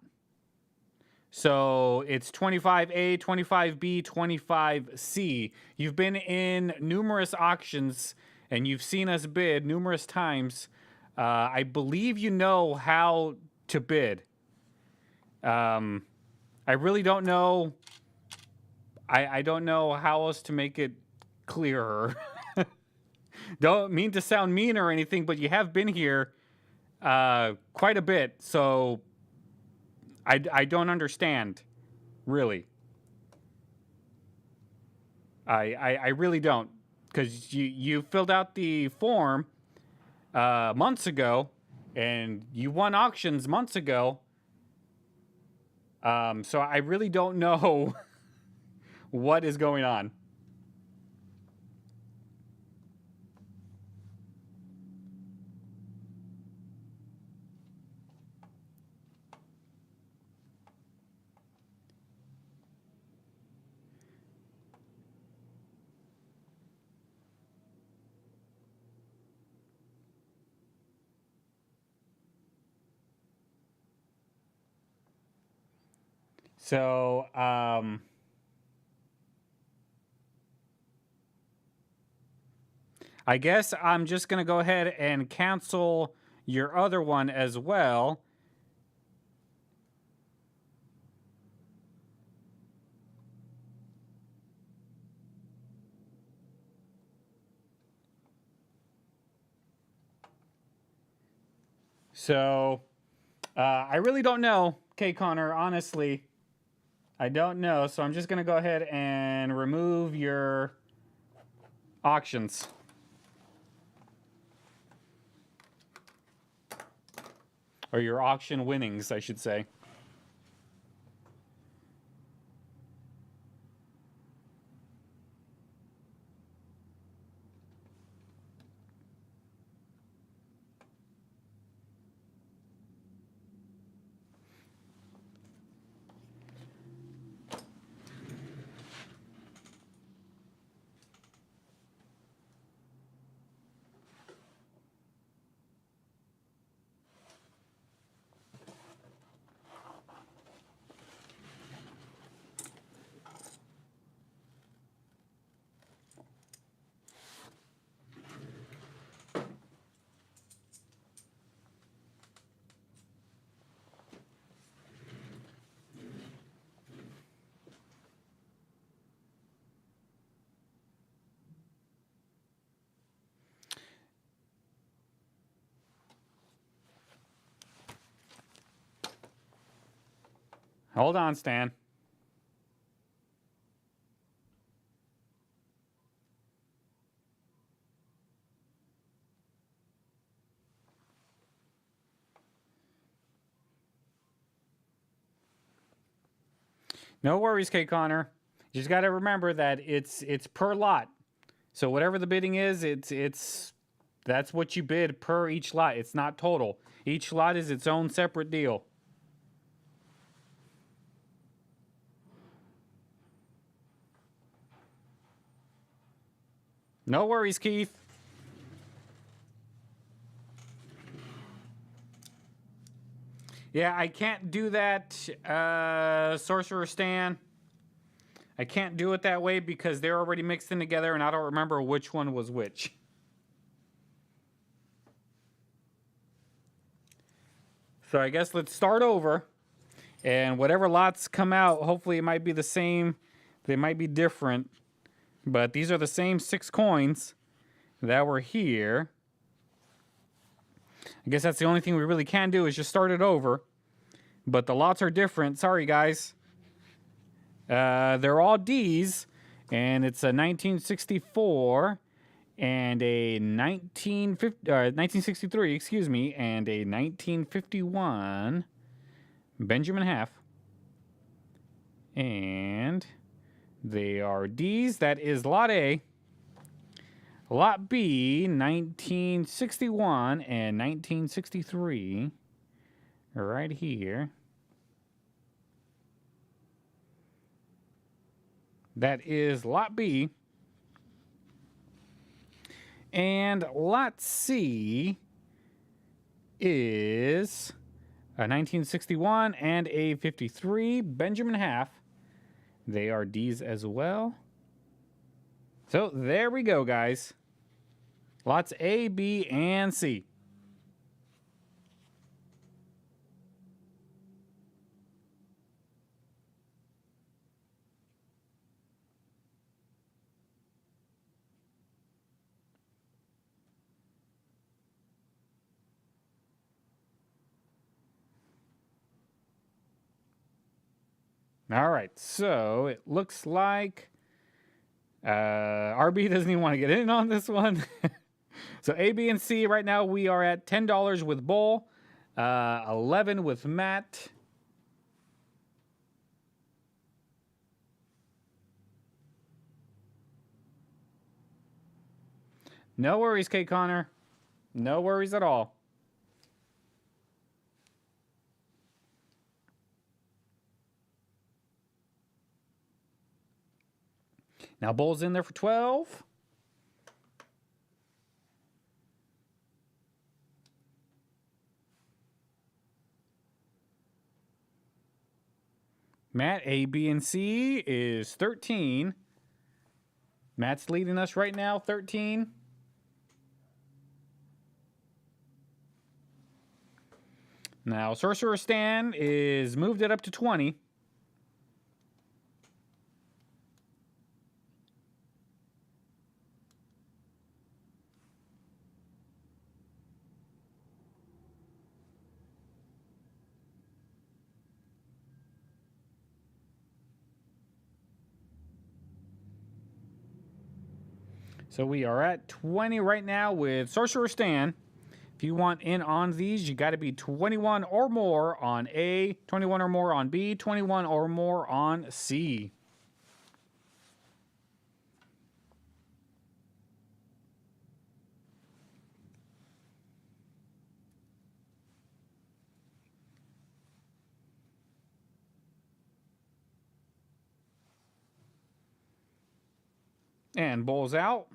So it's 25A, 25B, 25C. You've been in numerous auctions and you've seen us bid numerous times. I believe you know how to bid. I really don't know. I don't know how else to make it clearer. Don't mean to sound mean or anything, but you have been here quite a bit, so I don't understand, really. I really don't, because you filled out the form months ago, and you won auctions months ago. So I really don't know what is going on. So, I guess I'm just going to go ahead and cancel your other one as well. So, I really don't know, K. Connor, honestly. I don't know, so I'm just going to go ahead and remove your auctions. Or your auction winnings, I should say. Hold on, Stan. No worries, K. Connor. You just got to remember that it's per lot. So whatever the bidding is, that's what you bid per each lot. It's not total. Each lot is its own separate deal. No worries, Keith. Yeah, I can't do that, Sorcerer Stan. I can't do it that way because they're already mixed in together and I don't remember which one was which. So I guess let's start over. And whatever lots come out, hopefully it might be the same. They might be different. But these are the same 6 coins that were here. I guess that's the only thing we really can do is just start it over. But the lots are different. Sorry, guys. They're all D's. And it's a 1964 and a 1963, excuse me, and a 1951 Benjamin half. And they are D's. That is lot A. Lot B, 1961 and 1963. Right here. That is lot B. And lot C is a 1961 and a 53 Benjamin half. They are D's as well. So there we go, guys. Lots A, B, and C. All right, so it looks like RB doesn't even want to get in on this one. So A, B, and C, right now we are at $10 with Bull, 11 with Matt. No worries, Kate Connor. No worries at all. Now Bull's in there for 12. Matt, A, B, and C is 13. Matt's leading us right now, 13. Now, Sorcerer Stan is moved it up to 20. So we are at 20 right now with Sorcerer Stan. If you want in on these, you got to be 21 or more on A, 21 or more on B, 21 or more on C. And Bull's out.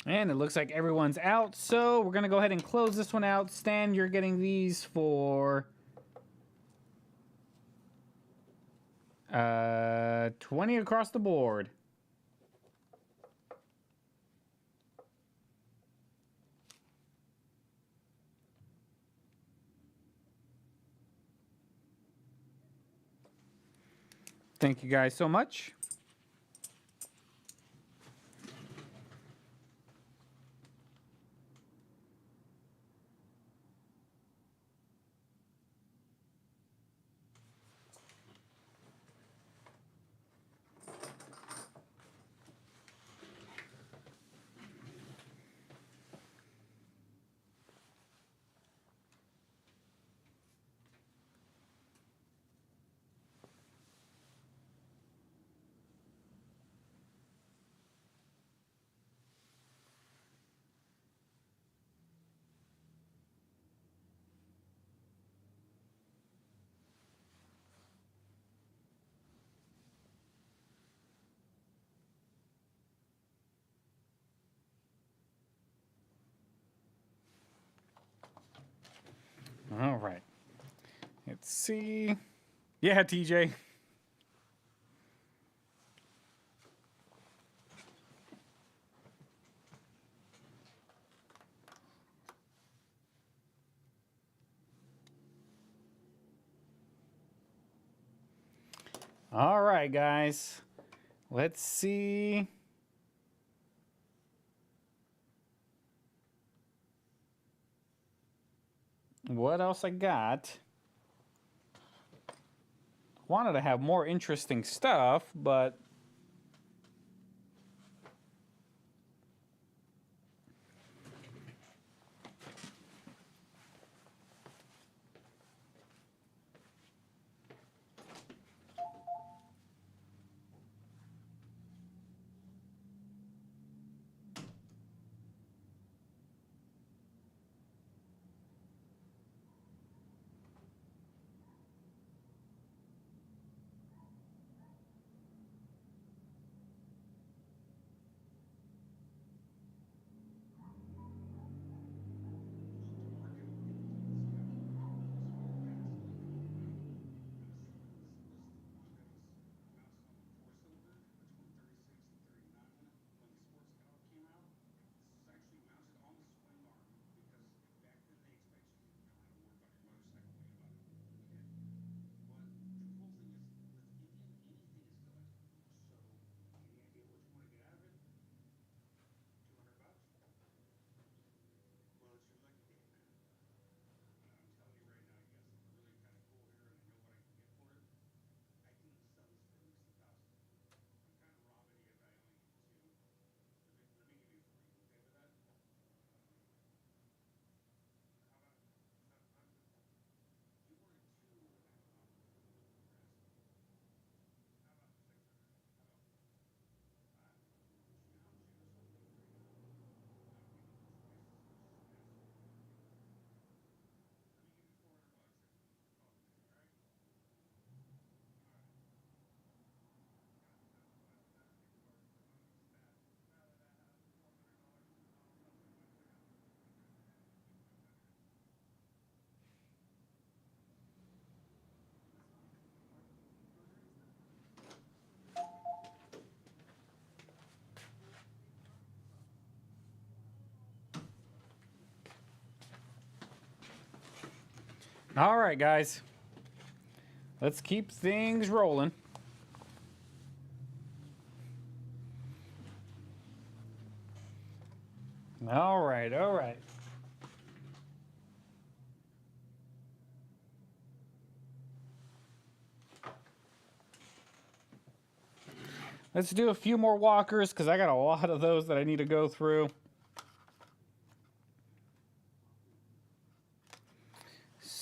And it looks like everyone's out, so we're going to go ahead and close this one out. Stan, you're getting these for 20 across the board. Thank you guys so much. All right. Let's see. Yeah, TJ. All right, guys. Let's see. What else I got? Wanted to have more interesting stuff, but all right, guys. Let's keep things rolling. All right, all right. Let's do a few more walkers because I got a lot of those that I need to go through.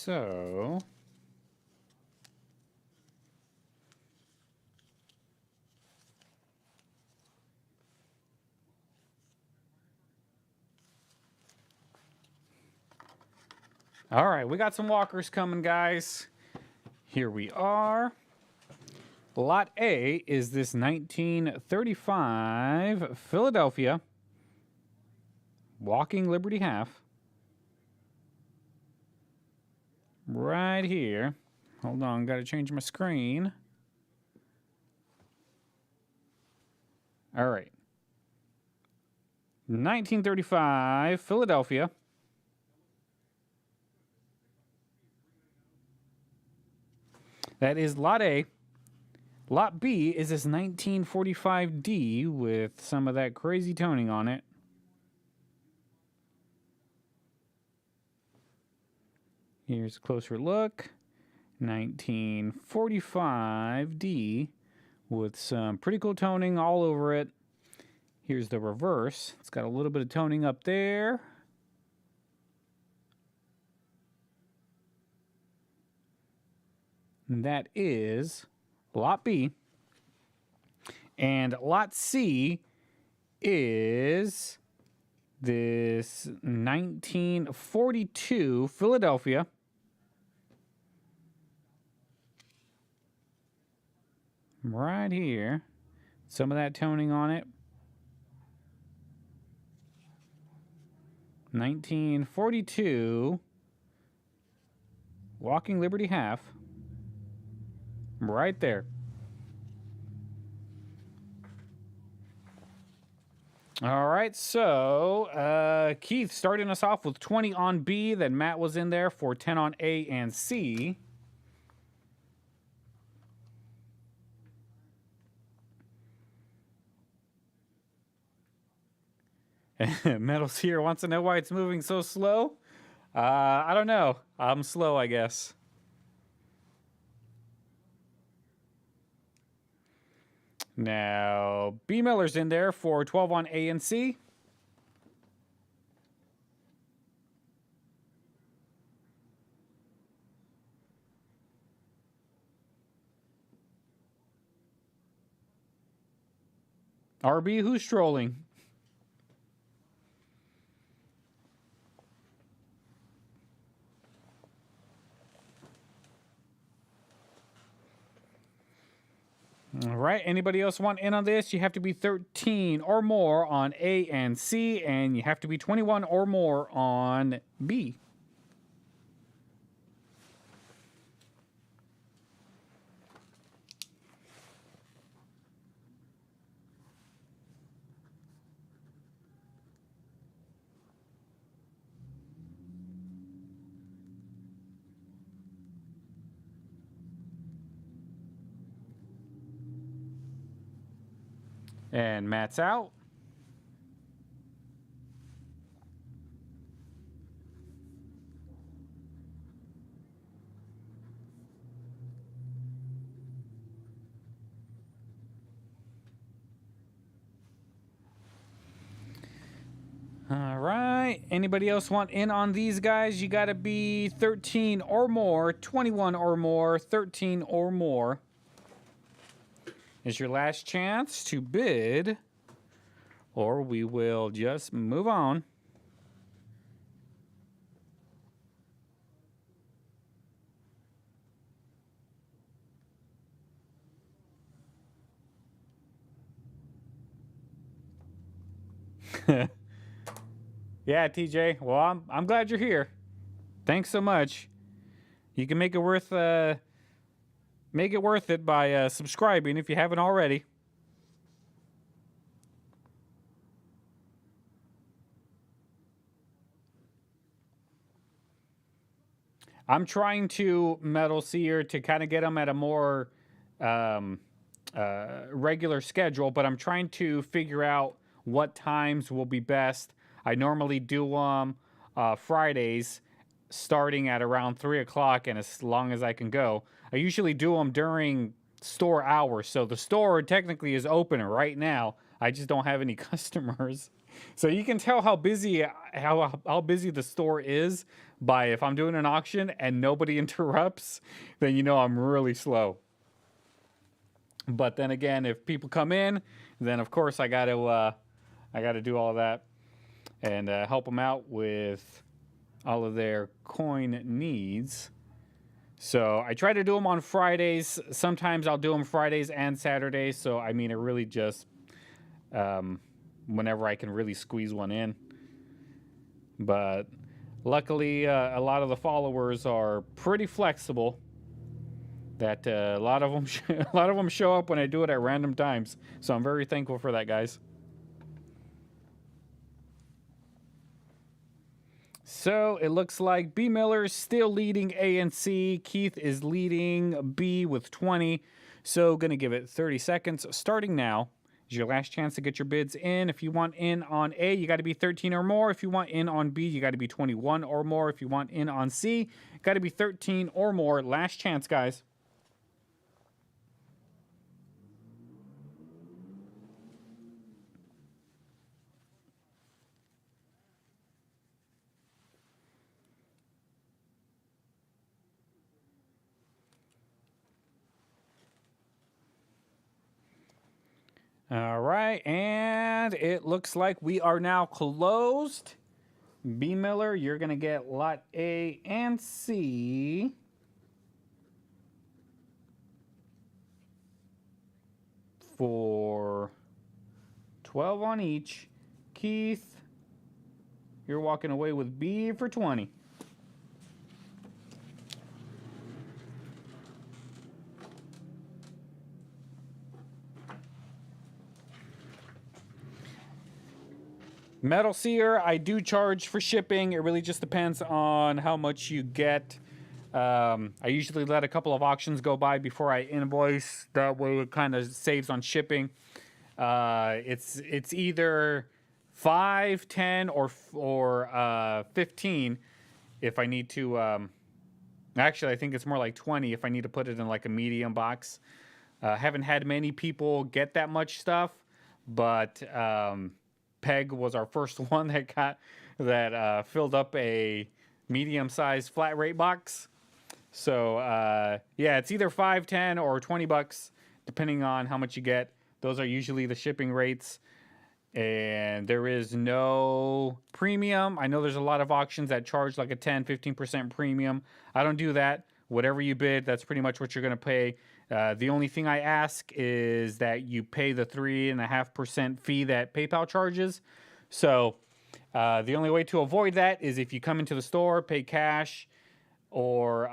So, all right, we got some walkers coming, guys. Here we are. Lot A is this 1935 Philadelphia Walking Liberty Half. Right here. Hold on, got to change my screen. All right. 1935 Philadelphia. That is Lot A. Lot B is this 1945D with some of that crazy toning on it. Here's a closer look. 1945D with some pretty cool toning all over it. Here's the reverse. It's got a little bit of toning up there. And that is Lot B. And Lot C is this 1942 Philadelphia. Right here. Some of that toning on it. 1942 Walking Liberty half. Right there. All right, so Keith starting us off with 20 on B. Then Matt was in there for 10 on A and C. Metals here wants to know why it's moving so slow. I don't know. I'm slow, I guess. Now, B Miller's in there for 12 on A and C. RB, who's trolling? All right, anybody else want in on this? You have to be 13 or more on A and C, and you have to be 21 or more on B. And Matt's out. All right. Anybody else want in on these guys? You got to be 13 or more, 21 or more, 13 or more. Is your last chance to bid, or we will just move on. Yeah, TJ. Well, I'm glad you're here. Thanks so much. You can make it worth it by subscribing if you haven't already. I'm trying to metal seer to kind of get them at a more regular schedule, but I'm trying to figure out what times will be best. I normally do them Fridays, starting at around 3 o'clock and as long as I can go. I usually do them during store hours, so the store technically is open right now. I just don't have any customers. So you can tell how busy the store is by if I'm doing an auction and nobody interrupts, then you know I'm really slow. But then again, if people come in, then of course I got to do all that and help them out with all of their coin needs. So I try to do them on Fridays. Sometimes I'll do them Fridays and Saturdays. So I mean, it really just whenever I can really squeeze one in. But luckily, a lot of the followers are pretty flexible. That a lot of them show up when I do it at random times. So I'm very thankful for that, guys. So it looks like B Miller is still leading A and C. Keith is leading B with 20. So going to give it 30 seconds starting now. Is your last chance to get your bids in. If you want in on A, you got to be 13 or more. If you want in on B, you got to be 21 or more. If you want in on C, got to be 13 or more. Last chance, guys. All right, and it looks like we are now closed. B Miller, you're going to get lot A and C. For 12 on each. Keith, you're walking away with B for 20. Metal sear, I do charge for shipping. It really just depends on how much you get. I usually let a couple of auctions go by before I invoice. That way it kind of saves on shipping. It's either 5, 10, or 15 if I need to. Actually, I think it's more like 20 if I need to put it in like a medium box. Haven't had many people get that much stuff, but Peg was our first one that filled up a medium-sized flat rate box. So yeah, it's either 5, 10, or $20, depending on how much you get. Those are usually the shipping rates, and there is no premium. I know there's a lot of auctions that charge like a 10, 15% premium. I don't do that. Whatever you bid, that's pretty much what you're going to pay. The only thing I ask is that you pay the 3.5% fee that PayPal charges. So the only way to avoid that is if you come into the store, pay cash, or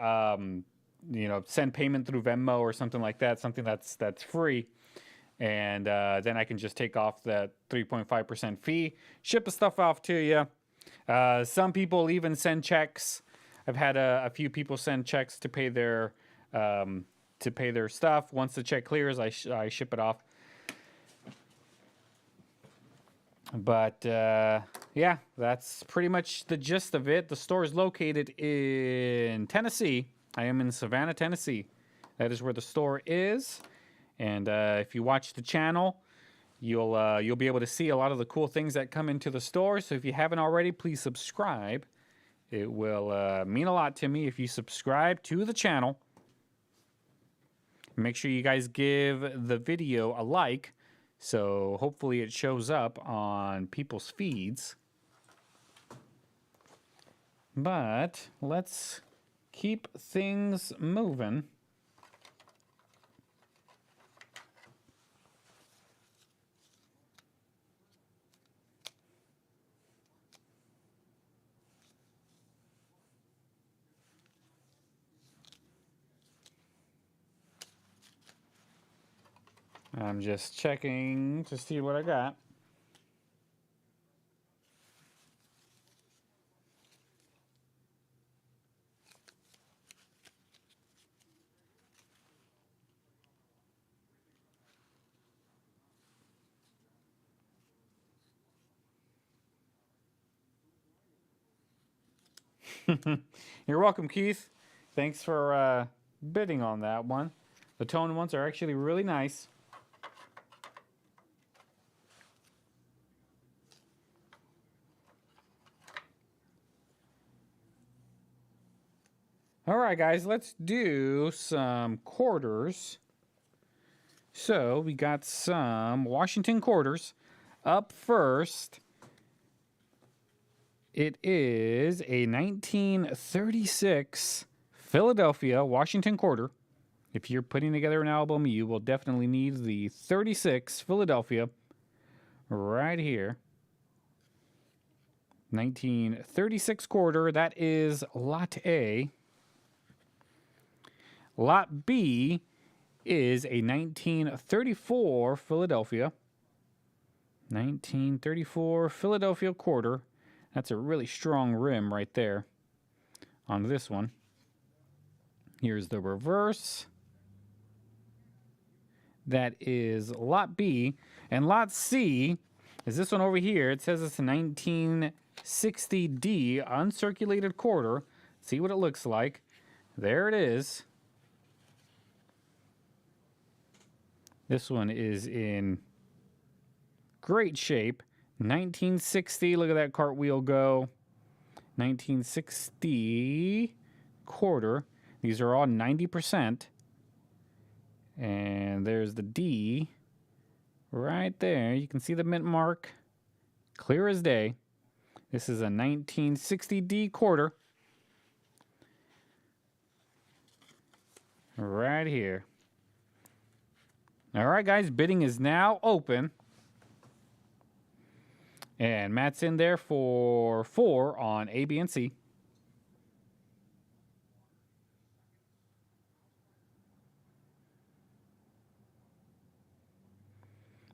send payment through Venmo or something like that, something that's free. And then I can just take off that 3.5% fee, ship the stuff off to you. Some people even send checks. I've had a few people send checks to pay their stuff. Once the check clears, I ship it off. But yeah, that's pretty much the gist of it. The store is located in Tennessee. I am in Savannah, Tennessee. That is where the store is. And if you watch the channel, you'll be able to see a lot of the cool things that come into the store. So if you haven't already, please subscribe. It will mean a lot to me if you subscribe to the channel. Make sure you guys give the video a like, so hopefully it shows up on people's feeds. But let's keep things moving. I'm just checking to see what I got. You're welcome, Keith. Thanks for bidding on that one. The tone ones are actually really nice. All right, guys, let's do some quarters. So we got some Washington quarters. Up first, it is a 1936 Philadelphia Washington quarter. If you're putting together an album, you will definitely need the 36 Philadelphia right here. 1936 quarter, that is Lot A. Lot B is a 1934 Philadelphia. 1934 Philadelphia quarter. That's a really strong rim right there on this one. Here's the reverse. That is Lot B. And Lot C is this one over here. It says it's a 1960D uncirculated quarter. See what it looks like. There it is. This one is in great shape. 1960, look at that cartwheel go. 1960 quarter. These are all 90%. And there's the D right there. You can see the mint mark. Clear as day. This is a 1960D quarter. Right here. All right, guys, bidding is now open. And Matt's in there for 4 on A, B, and C.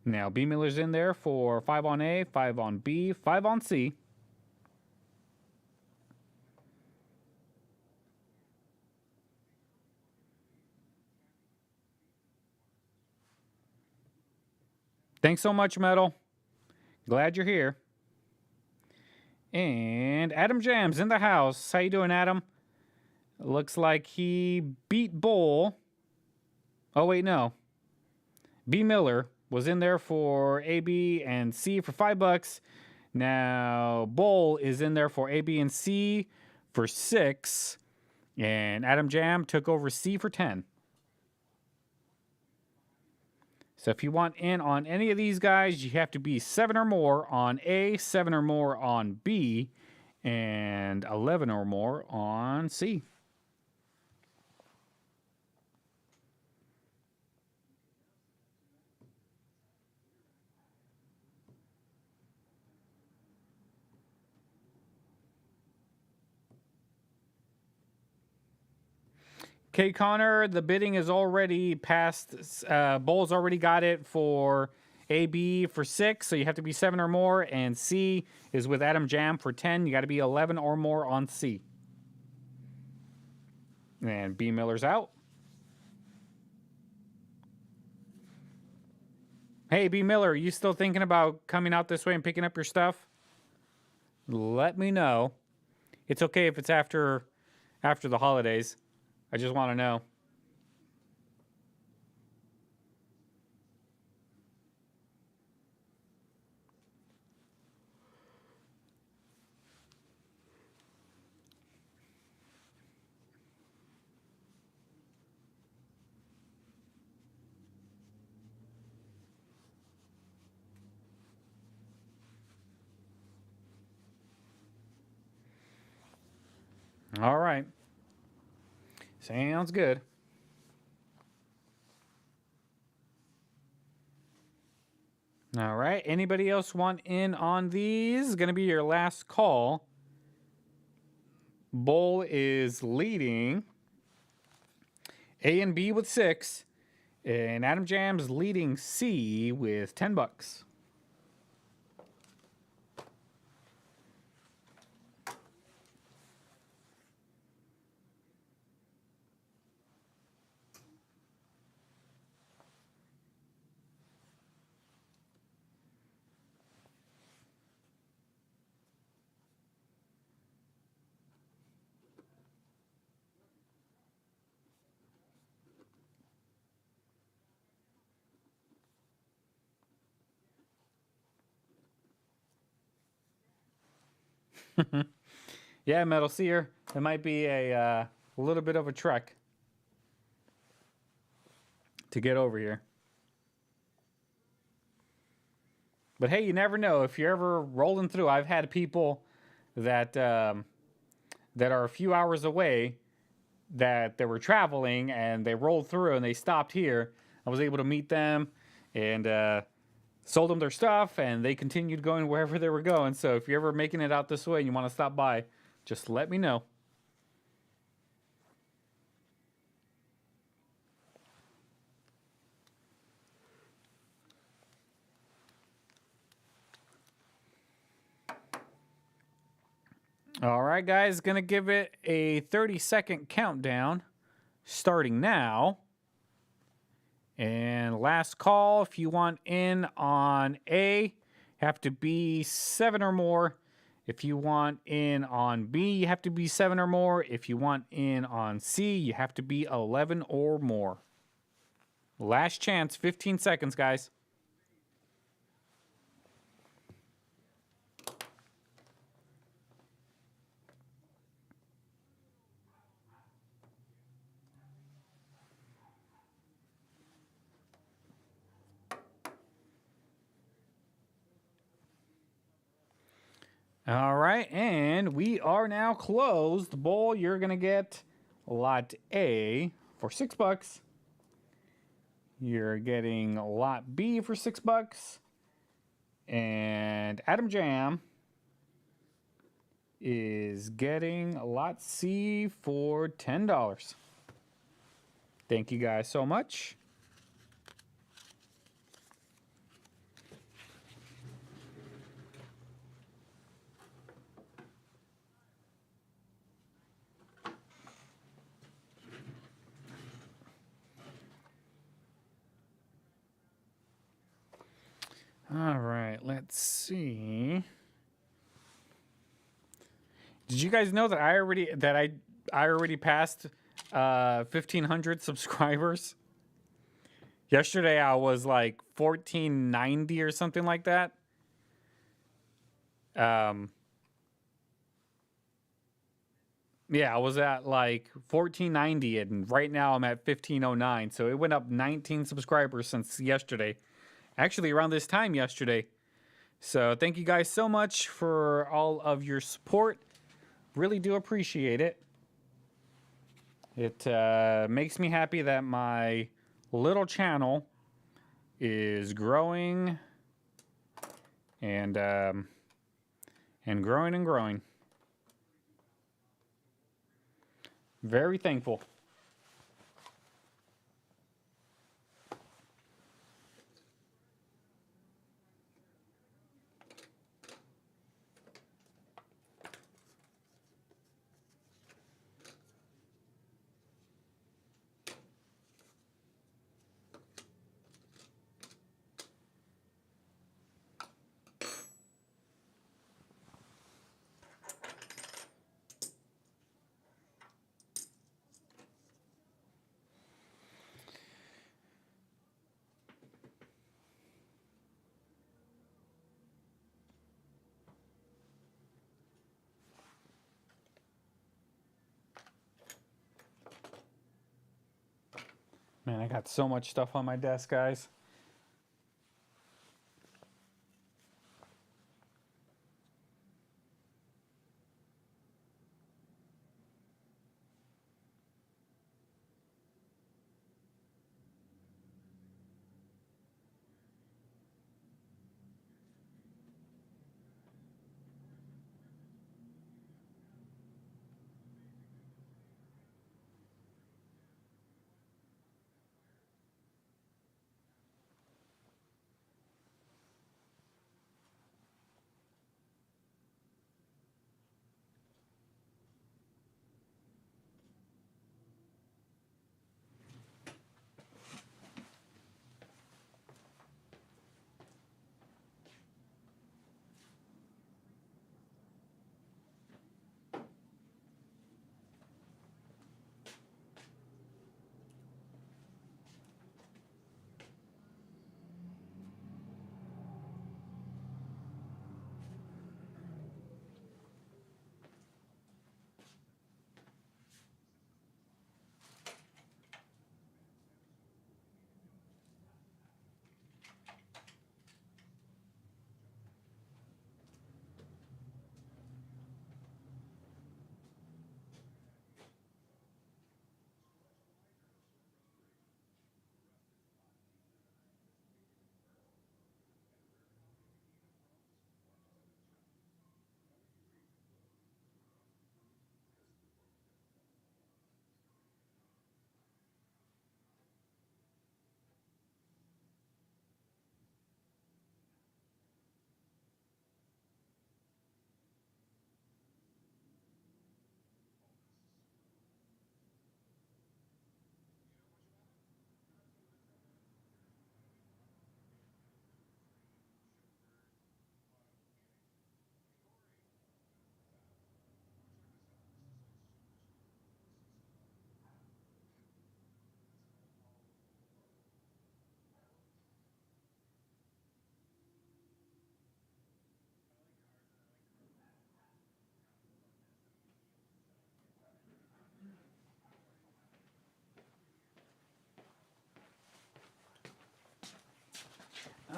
Now, B Miller's in there for 5 on A, 5 on B, 5 on C. Thanks so much, Metal. Glad you're here. And Adam Jam's in the house. How you doing, Adam? Looks like he beat Bull. Oh, wait, no. B Miller was in there for A, B, and C for $5. Now, Bull is in there for A, B, and C for 6. And Adam Jam took over C for 10. So if you want in on any of these guys, you have to be 7 or more on A, 7 or more on B, and 11 or more on C. Okay, Connor, the bidding is already passed. Bull's already got it for A, B for 6, so you have to be 7 or more. And C is with Adam Jam for 10. You got to be 11 or more on C. And B Miller's out. Hey, B Miller, are you still thinking about coming out this way and picking up your stuff? Let me know. It's okay if it's after the holidays. I just want to know. All right. Sounds good. All right. Anybody else want in on these? Going to be your last call. Bull is leading A and B with 6. And Adam Jam's leading C with $10. Yeah, Metal Seer. It might be a little bit of a trek to get over here. But hey, you never know. If you're ever rolling through, I've had people that that are a few hours away that they were traveling and they rolled through and they stopped here. I was able to meet them and sold them their stuff, and they continued going wherever they were going. So if you're ever making it out this way and you want to stop by, just let me know. All right, guys, gonna give it a 30-second countdown starting now. And last call, if you want in on A, have to be 7 or more. If you want in on B, you have to be 7 or more. If you want in on C, you have to be 11 or more. Last chance, 15 seconds, guys. All right, and we are now closed. Bull, you're going to get lot A for $6. You're getting lot B for $6. And Adam Jam is getting lot C for $10. Thank you guys so much. All right, let's see. Did you guys know that I already passed 1,500 subscribers? Yesterday I was like 1,490 or something like that. Um, yeah, I was at like 1,490, and right now I'm at 1,509. So it went up 19 subscribers since yesterday. Actually, around this time yesterday. So thank you guys so much for all of your support. Really do appreciate it. It makes me happy that my little channel is growing and growing and growing. Very thankful. Man, I got so much stuff on my desk, guys.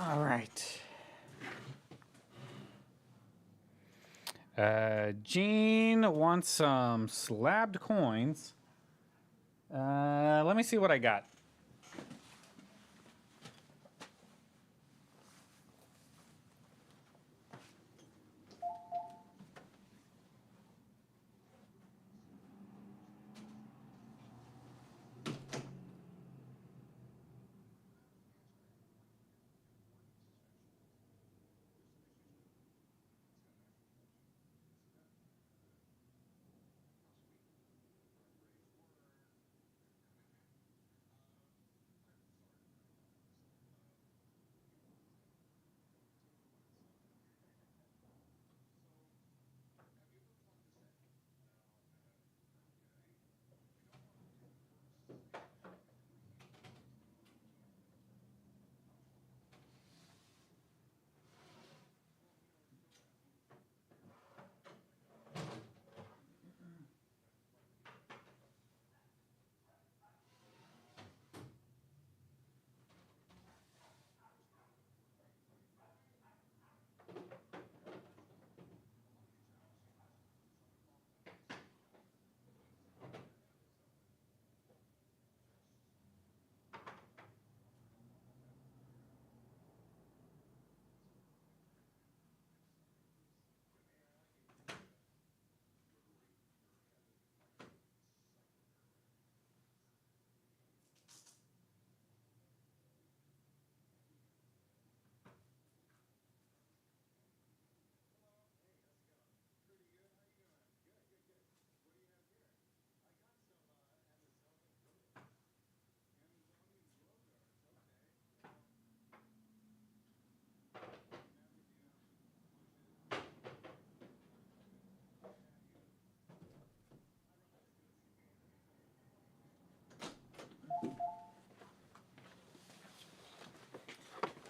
All right. Gene wants some slabbed coins. Let me see what I got.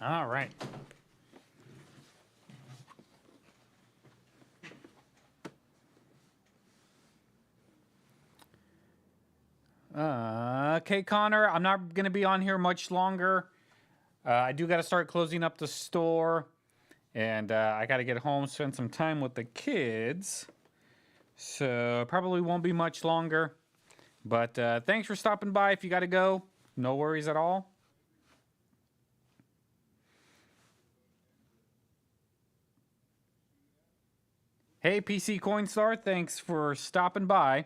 All right. Okay, Connor, I'm not going to be on here much longer. I do got to start closing up the store. And I got to get home, spend some time with the kids. So probably won't be much longer. But thanks for stopping by. If you got to go, no worries at all. Hey, PC Coinstar, thanks for stopping by.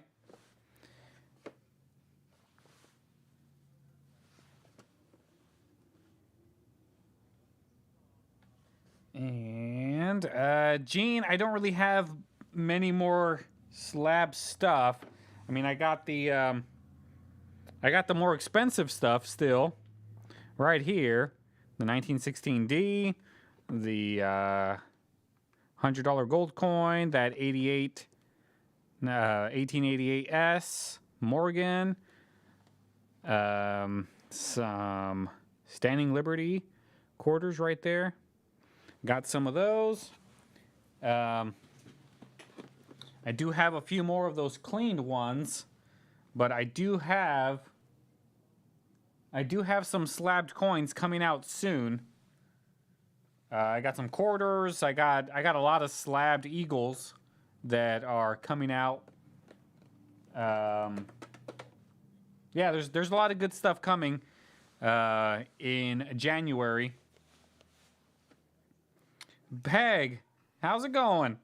And Gene, I don't really have many more slab stuff. I mean, I got the more expensive stuff still, right here, the 1916D, the $100 gold coin, that 1888S Morgan, some Standing Liberty quarters right there. Got some of those. I do have a few more of those cleaned ones, but I do have some slabbed coins coming out soon. I got some quarters. I got a lot of slabbed eagles that are coming out. Yeah, there's a lot of good stuff coming in January. Peg, how's it going?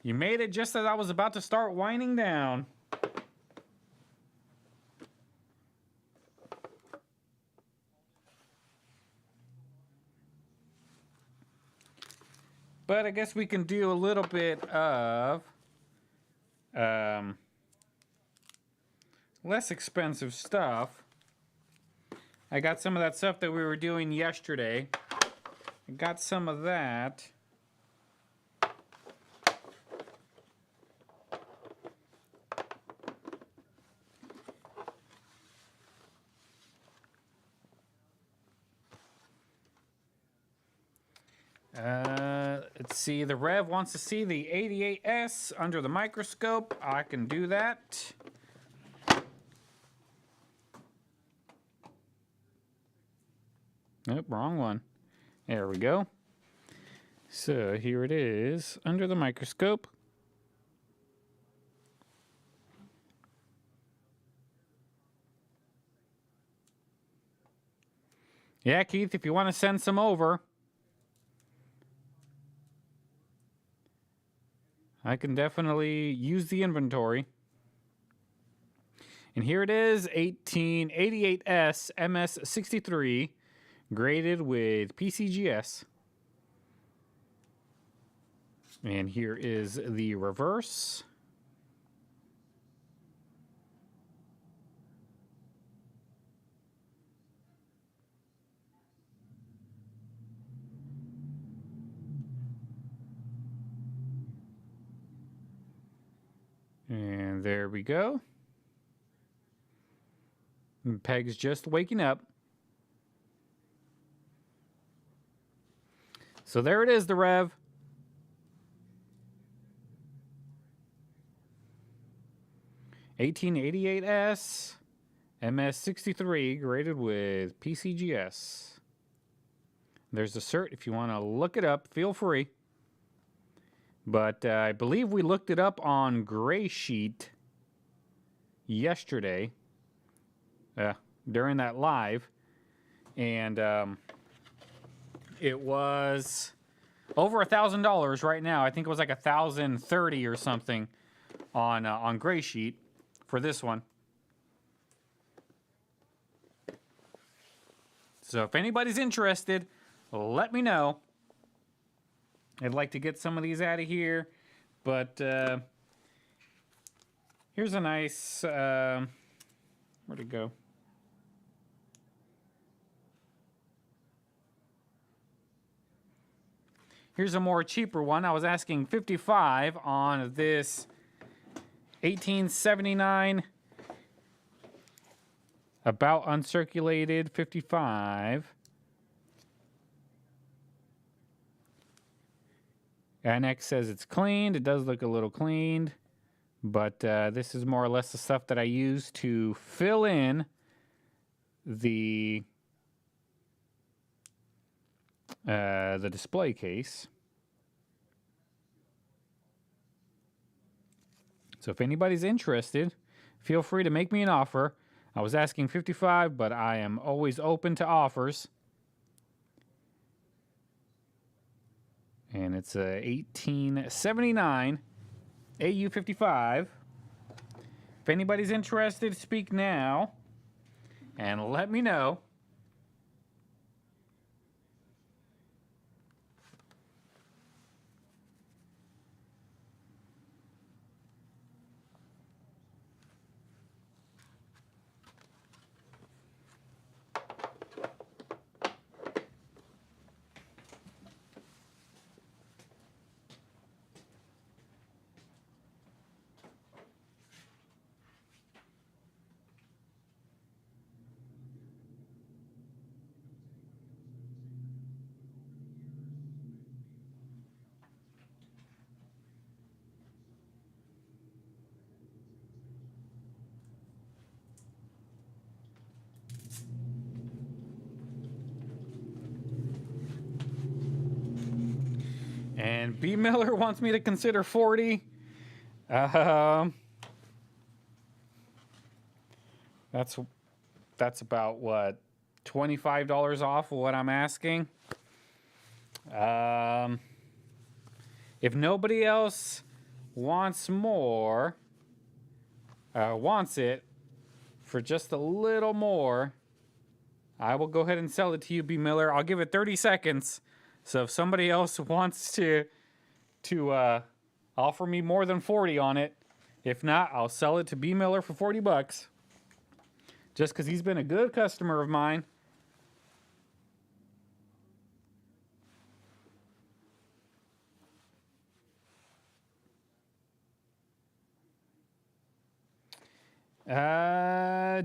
You made it just as I was about to start winding down. But I guess we can do a little bit of less expensive stuff. I got some of that stuff that we were doing yesterday. I got some of that. Let's see, the Rev wants to see the 88S under the microscope. I can do that. Nope, wrong one. There we go. So here it is under the microscope. Yeah, Keith, if you want to send some over, I can definitely use the inventory. And here it is, 1888S MS63, graded with PCGS. And here is the reverse. And there we go. And Peg's just waking up. So there it is, the Rev. (1888S) MS63 graded with PCGS. There's the cert. If you want to look it up, feel free. But I believe we looked it up on Gray Sheet yesterday during that live. And it was over $1,000 right now. I think it was like $1,030 or something on Gray Sheet for this one. So if anybody's interested, let me know. I'd like to get some of these out of here, but here's a nice, where'd it go? Here's a more cheaper one. I was asking $55 on this 1879. About uncirculated 55. Annex says it's cleaned. It does look a little cleaned, but this is more or less the stuff that I use to fill in the display case. So if anybody's interested, feel free to make me an offer. I was asking 55, but I am always open to offers. And it's a 1879 AU55. If anybody's interested, speak now and let me know. And B. Miller wants me to consider 40. That's about what, $25 off of what I'm asking. If nobody else wants more, wants it for just a little more, I will go ahead and sell it to you, B. Miller. I'll give it 30 seconds. So if somebody else wants to offer me more than 40 on it, if not, I'll sell it to B. Miller for 40 bucks. Just because he's been a good customer of mine.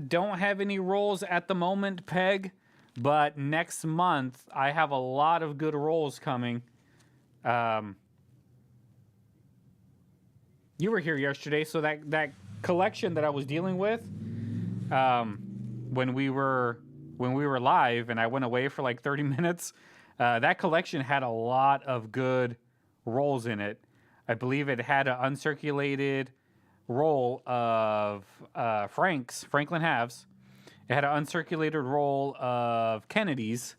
Don't have any rolls at the moment, Peg. But next month, I have a lot of good rolls coming. You were here yesterday, so that collection that I was dealing with, when we were live, and I went away for like 30 minutes, that collection had a lot of good rolls in it. I believe it had an uncirculated roll of Franklin halves. It had an uncirculated roll of Kennedy's.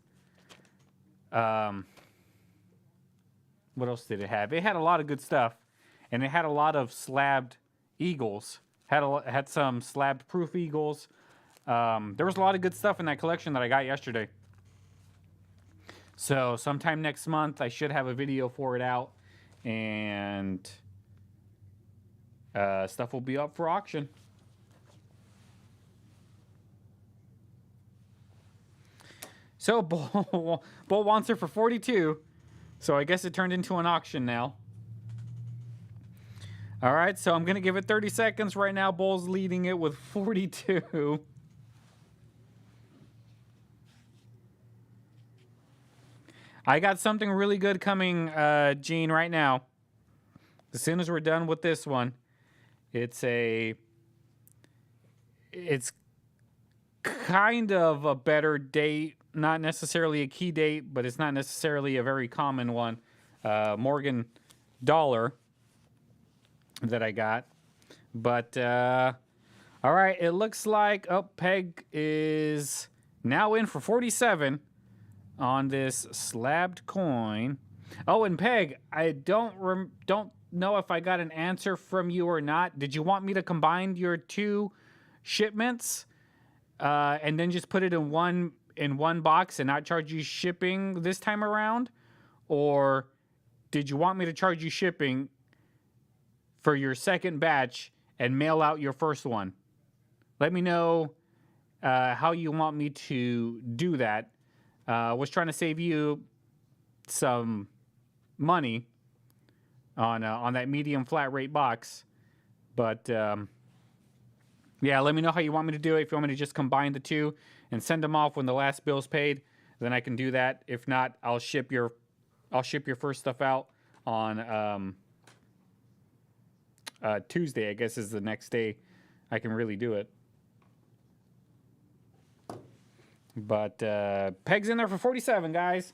What else did it have? It had a lot of good stuff. And it had a lot of slabbed eagles. Had some slabbed proof eagles. There was a lot of good stuff in that collection that I got yesterday. So sometime next month, I should have a video for it out. And stuff will be up for auction. So Bull wants her for 42. So I guess it turned into an auction now. All right, so I'm going to give it 30 seconds. Right now, Bull's leading it with 42. I got something really good coming, Gene, right now. As soon as we're done with this one. It's kind of a better date. Not necessarily a key date, but it's not necessarily a very common one. Morgan dollar that I got. But, all right, it looks like, Peg is now in for 47 on this slabbed coin. Oh, and Peg, I don't know if I got an answer from you or not. Did you want me to combine your two shipments and then just put it in one box and not charge you shipping this time around? Or did you want me to charge you shipping for your second batch and mail out your first one? Let me know how you want me to do that. I was trying to save you some money on that medium flat rate box, But yeah, let me know how you want me to do it. If you want me to just combine the two and send them off when the last bill's paid, then I can do that. If not, I'll ship your first stuff out on Tuesday. I guess is the next day I can really do it. But Peg's in there for 47, guys.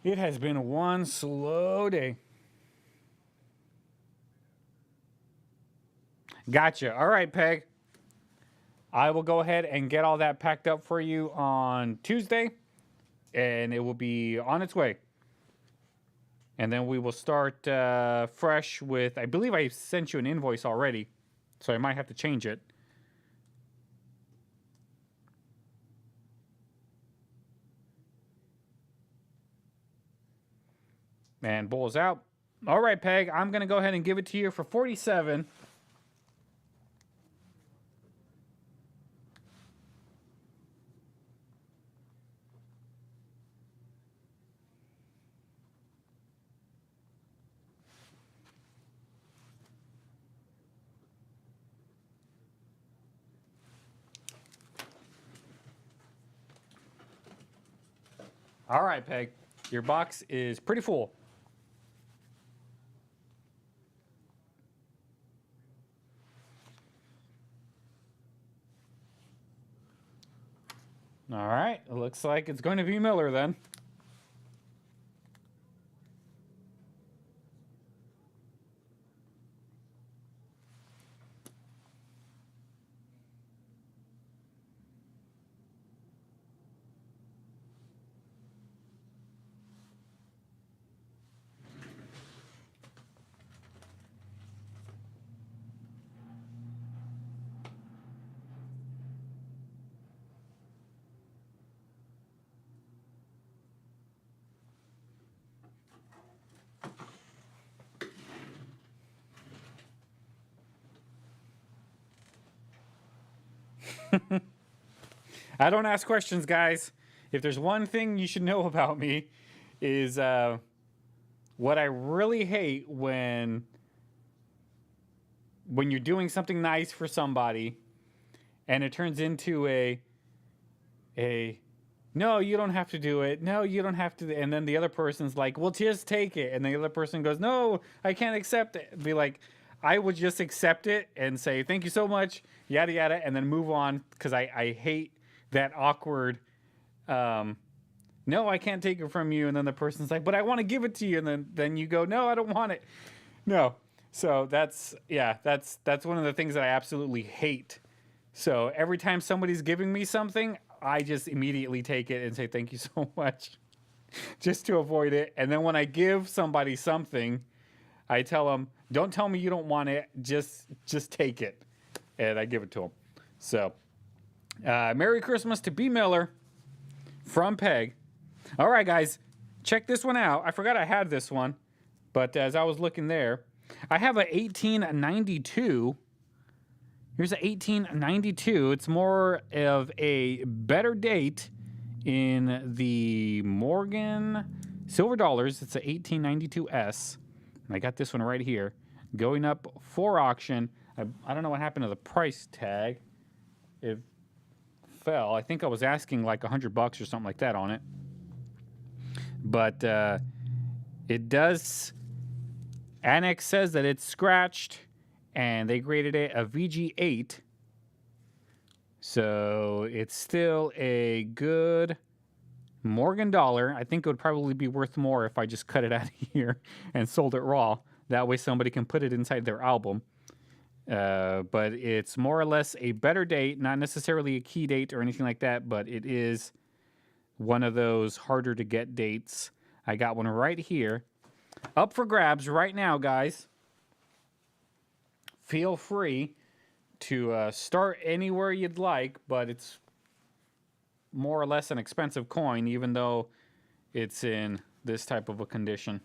It has been one slow day. Gotcha. All right, Peg. I will go ahead and get all that packed up for you on Tuesday, and it will be on its way. And then we will start fresh with, I believe I sent you an invoice already, so I might have to change it. And bull's out. All right, Peg, I'm going to go ahead and give it to you for 47. All right, Peg, your box is pretty full. All right, it looks like it's going to be Miller then. I don't ask questions, guys. If there's one thing you should know about me is what I really hate when you're doing something nice for somebody and it turns into a no, you don't have to do it. No, you don't have to. And then the other person's like, well, just take it. And the other person goes, no, I can't accept it. Be like, I would just accept it and say, thank you so much, yada, yada, and then move on because I hate that awkward, no, I can't take it from you. And then the person's like, but I want to give it to you. And then you go, no, I don't want it. No. So that's one of the things that I absolutely hate. So every time somebody's giving me something, I just immediately take it and say, thank you so much, just to avoid it. And then when I give somebody something, I tell them, don't tell me you don't want it, just take it. And I give it to them. So, Merry Christmas to B. Miller from Peg. All right, guys, check this one out. I forgot I had this one, but as I was looking there, I have a 1892. Here's a 1892. It's more of a better date in the Morgan silver dollars. It's a 1892S. I got this one right here, going up for auction. I don't know what happened to the price tag. It fell. I think I was asking like $100 or something like that on it. But it does. Annex says that it's scratched, and they graded it a VG8. So it's still a good Morgan dollar. I think it would probably be worth more if I just cut it out of here and sold it raw. That way somebody can put it inside their album. But it's more or less a better date, not necessarily a key date or anything like that, but it is one of those harder to get dates. I got one right here. Up for grabs right now, guys. Feel free to start anywhere you'd like, but it's more or less an expensive coin, even though it's in this type of a condition.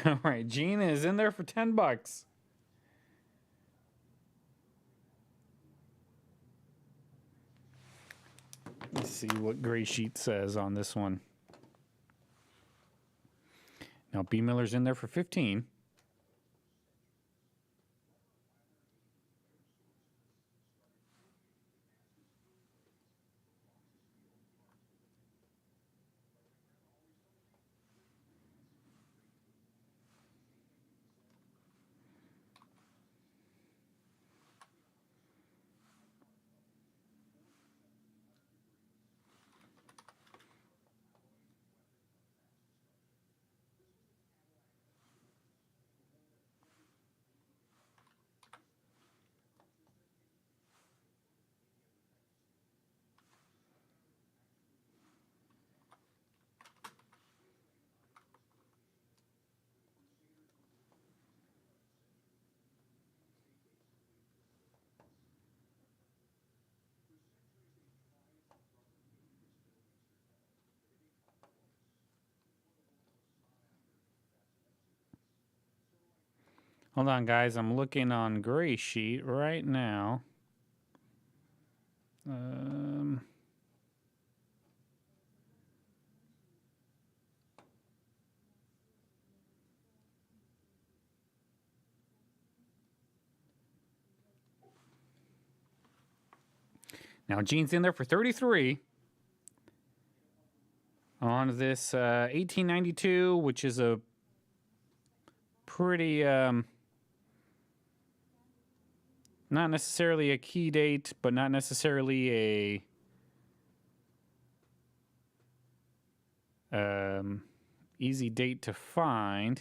All right, Gene is in there for $10. Let's see what Gray Sheet says on this one. Now B Miller's in there for 15. Hold on, guys. I'm looking on Gray Sheet right now. Now Gene's in there for 33 on this 1892, which is a pretty not necessarily a key date, but not necessarily a easy date to find.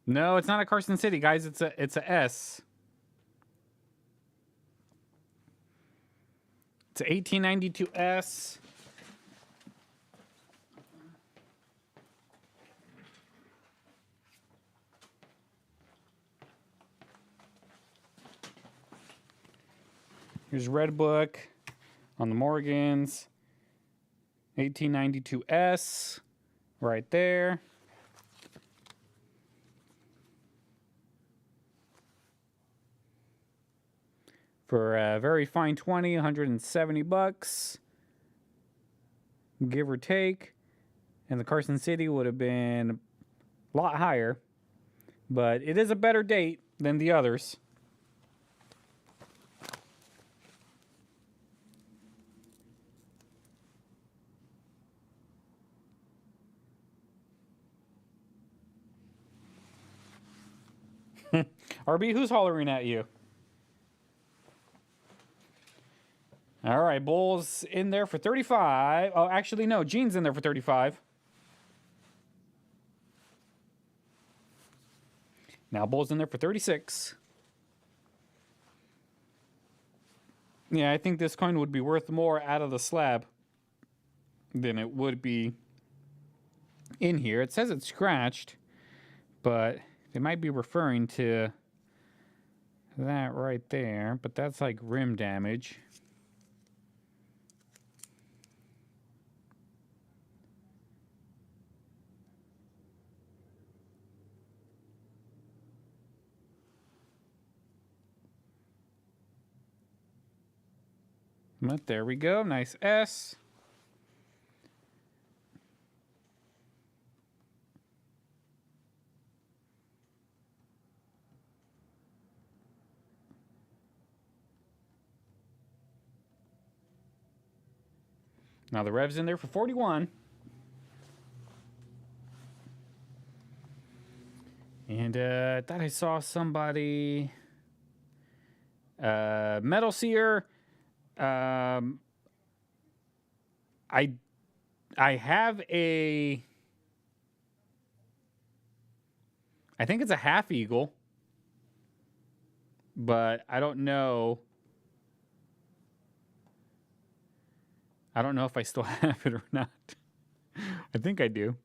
No, it's not a Carson City, guys. It's a S. It's an 1892 S. Here's Red Book on the Morgans. 1892 S right there. For a very fine 20, 170 bucks, give or take. And the Carson City would have been a lot higher, but it is a better date than the others. RB, who's hollering at you? All right, Bull's in there for 35. Oh, actually, no, Gene's in there for 35. Now Bull's in there for 36. Yeah, I think this coin would be worth more out of the slab than it would be in here. It says it's scratched, but they might be referring to that right there, but that's like rim damage. But there we go. Nice S. Now the rev's in there for 41. And I thought I saw somebody. Metal Seer. I have a. I think it's a half eagle, but I don't know. I don't know if I still have it or not. I think I do.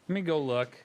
Let me go look.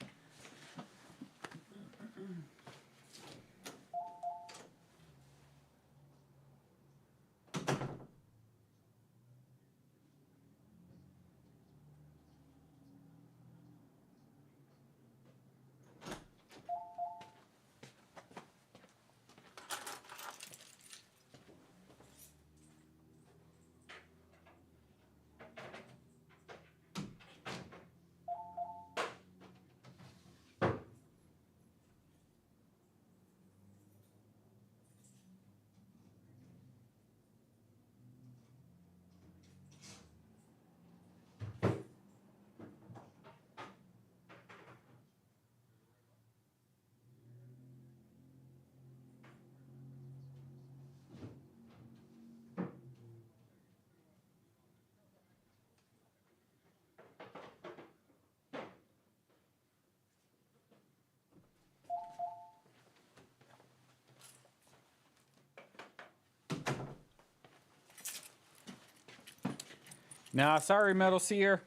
Nah, sorry, Metal Seer.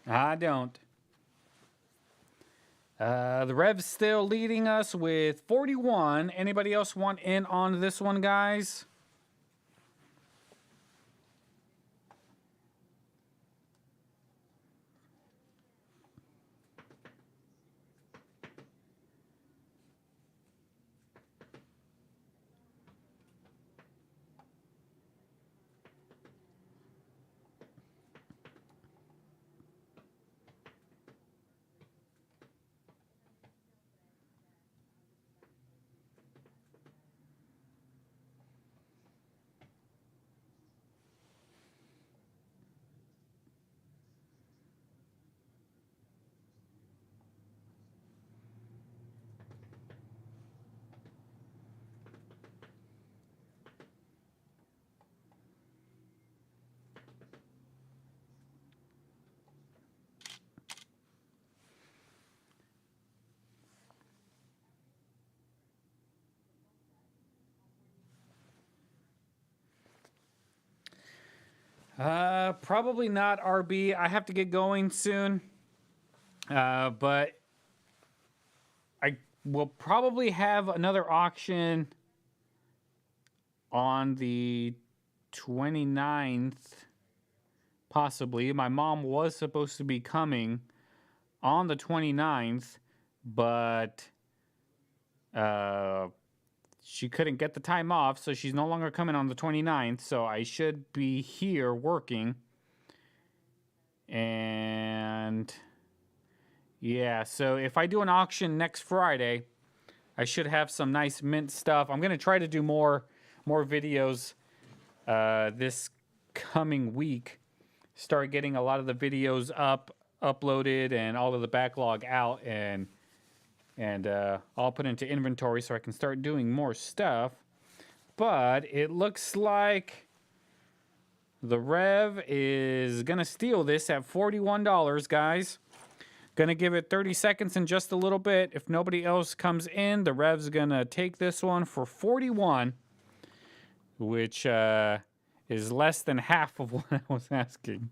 I don't. The Rev's still leading us with 41. Anybody else want in on this one, guys? Probably not RB. I have to get going soon. But I will probably have another auction on the 29th, possibly. My mom was supposed to be coming on the 29th, but she couldn't get the time off, so she's no longer coming on the 29th, so I should be here working. And yeah, so if I do an auction next Friday, I should have some nice mint stuff. I'm going to try to do more videos this coming week. Start getting a lot of the videos uploaded and all of the backlog out, and I'll put into inventory so I can start doing more stuff. But it looks like the Rev is going to steal this at $41, guys. Gonna give it 30 seconds in just a little bit. If nobody else comes in, the Rev's gonna take this one for 41, which is less than half of what I was asking.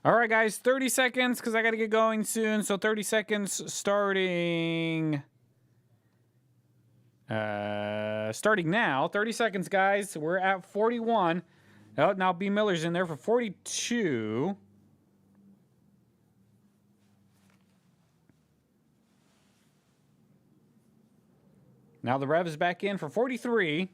All right, guys, 30 seconds because I got to get going soon. So 30 seconds starting now. 30 seconds, guys. We're at 41. Oh, now B. Miller's in there for 42. Now the Rev is back in for 43.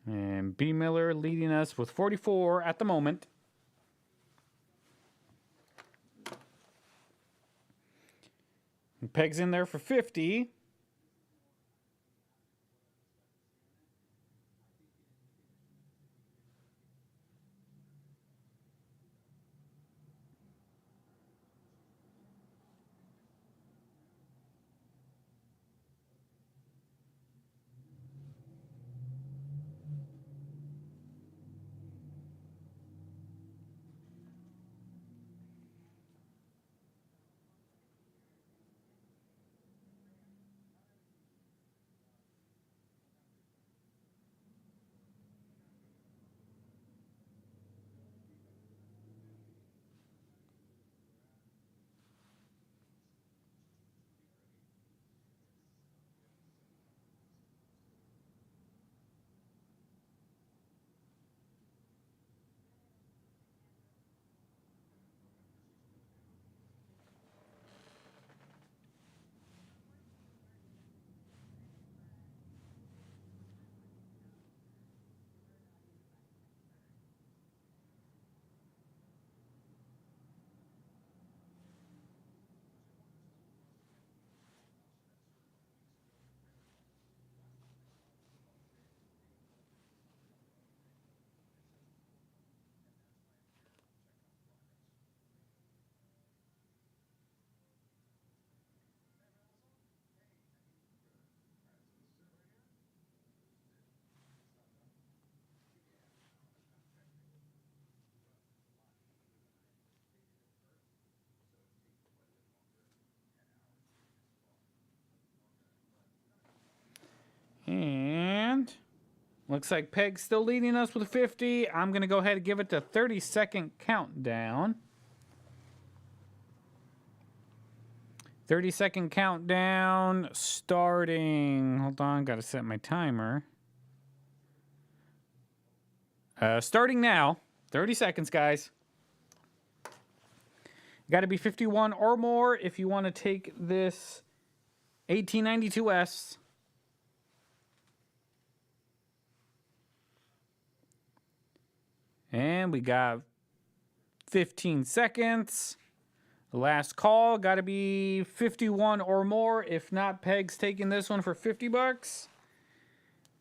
And B. Miller leading us with 44 at the moment. And Peg's in there for 50. And looks like Peg's still leading us with 50. I'm going to go ahead and give it the 30-second countdown. 30-second countdown starting. Hold on, got to set my timer. Starting now. 30 seconds, guys. You got to be 51 or more if you want to take this 1892S. And we got 15 seconds. Last call, got to be 51 or more. If not, Peg's taking this one for 50 bucks.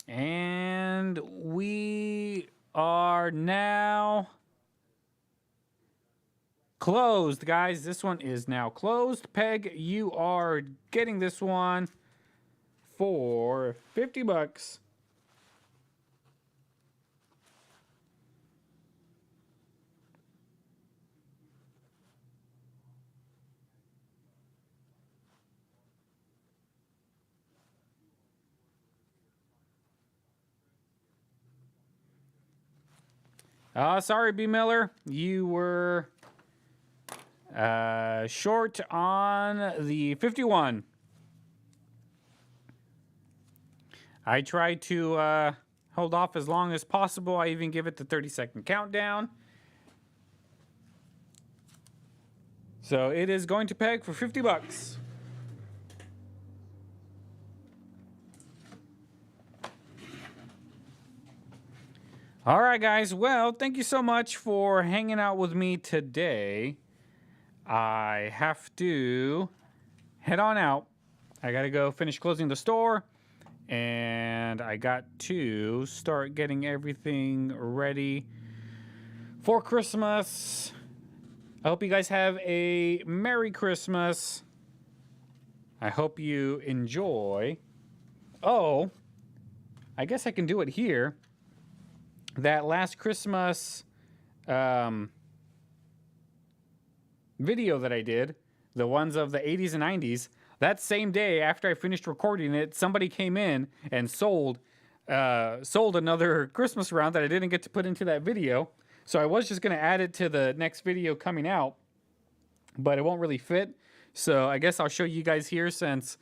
And we are now closed, guys. This one is now closed. Peg, you are getting this one for 50 bucks. Sorry, B. Miller. You were short on the 51. I tried to hold off as long as possible. I even give it the 30-second countdown. So it is going to peg for 50 bucks. All right, guys. Well, thank you so much for hanging out with me today. I have to head on out. I got to go finish closing the store, and I got to start getting everything ready for Christmas. I hope you guys have a Merry Christmas. I hope you enjoy. Oh, I guess I can do it here. That last Christmas video that I did, the ones of the 80s and 90s, that same day after I finished recording it, somebody came in and sold another Christmas round that I didn't get to put into that video. So I was just going to add it to the next video coming out, but it won't really fit. So I guess I'll show you guys here, since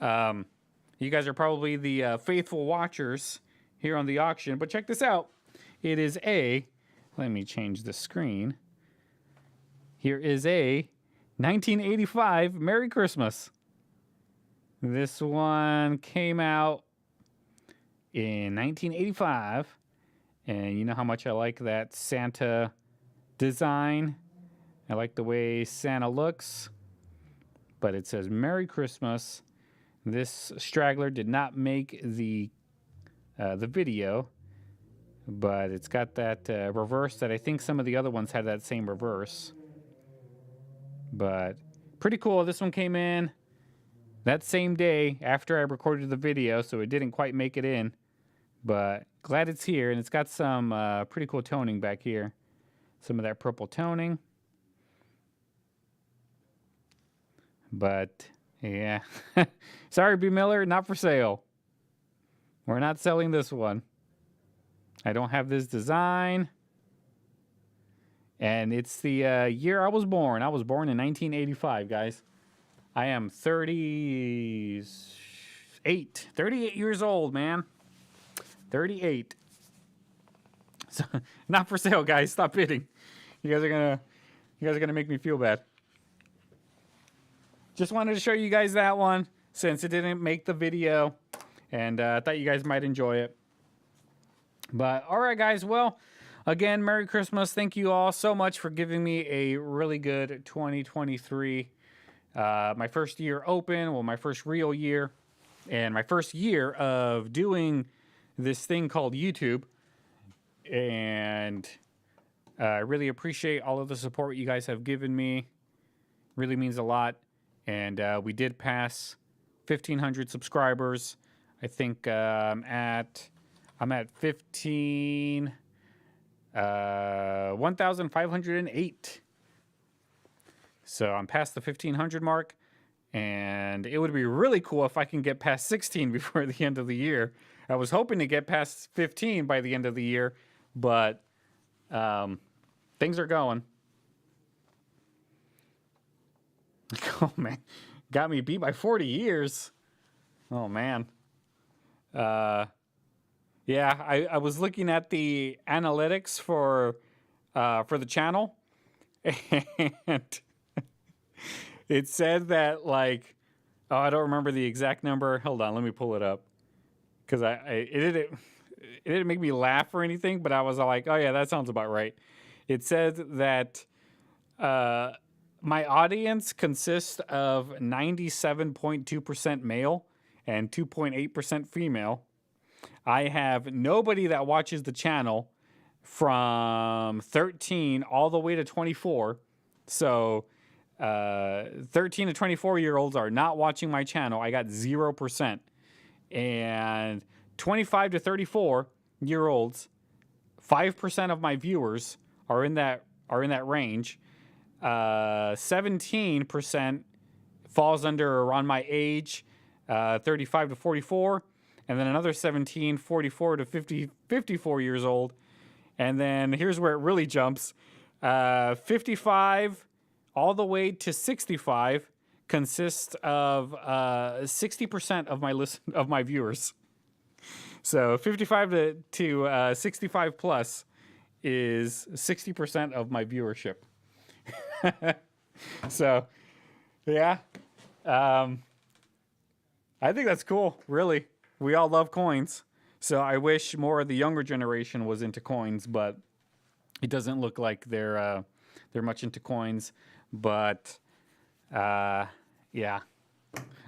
you guys are probably the faithful watchers here on the auction. But check this out. It is let me change the screen. Here is a 1985 Merry Christmas. This one came out in 1985. And you know how much I like that Santa design. I like the way Santa looks. But it says Merry Christmas. This straggler did not make the video. But it's got that reverse that I think some of the other ones had that same reverse. But pretty cool. This one came in that same day after I recorded the video, so it didn't quite make it in. But glad it's here, and it's got some pretty cool toning back here. Some of that purple toning. But, yeah. Sorry, B. Miller, not for sale. We're not selling this one. I don't have this design. And it's the year I was born. I was born in 1985, guys. I am 38 years old, man. 38. So, not for sale, guys. Stop bidding. You guys are gonna make me feel bad. Just wanted to show you guys that one, since it didn't make the video, and I thought you guys might enjoy it. But all right, guys. Well, again, Merry Christmas. Thank you all so much for giving me a really good 2023. My first year open, well, my first real year, and my first year of doing this thing called YouTube. And I really appreciate all of the support you guys have given me. Really means a lot. And we did pass 1,500 subscribers. I think I'm at 1,508. So I'm past the 1,500 mark, and it would be really cool if I can get past 16 before the end of the year. I was hoping to get past 15 by the end of the year, but things are going. Oh, man. Got me beat by 40 years. Oh, man. Yeah, I was looking at the analytics for the channel, and it said that, like, oh, I don't remember the exact number. Hold on, let me pull it up, because it didn't make me laugh or anything, but I was like, oh yeah, that sounds about right. It said that my audience consists of 97.2% male and 2.8% female. I have nobody that watches the channel from 13 all the way to 24. So 13 to 24-year-olds are not watching my channel. I got 0%. And 25 to 34-year-olds, 5% of my viewers are in that range. 17% falls under around my age, 35 to 44. And then another 17, 44 to 54 years old. And then here's where it really jumps. 55 all the way to 65 consists of 60% of my viewers. So 55 to 65 plus is 60% of my viewership. So, yeah. I think that's cool, really. We all love coins. So I wish more of the younger generation was into coins, but it doesn't look like they're much into coins. But yeah,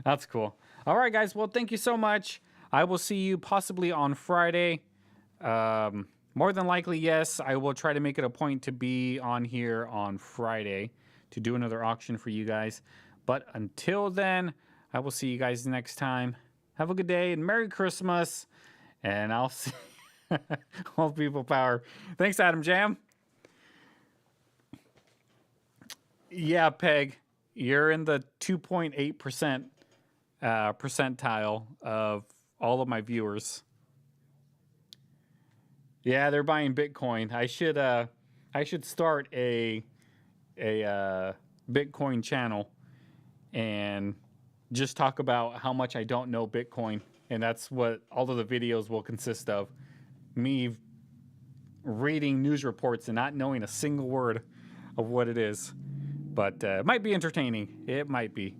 that's cool. All right, guys. Well, thank you so much. I will see you possibly on Friday. More than likely, yes. I will try to make it a point to be on here on Friday to do another auction for you guys. But until then, I will see you guys next time. Have a good day and Merry Christmas. And I'll see all people power. Thanks, Adam Jam. Yeah, Peg, you're in the 2.8% percentile of all of my viewers. Yeah, they're buying Bitcoin. I should start a Bitcoin channel and just talk about how much I don't know Bitcoin, and that's what all of the videos will consist of. Me reading news reports and not knowing a single word of what it is. But it might be entertaining. It might be.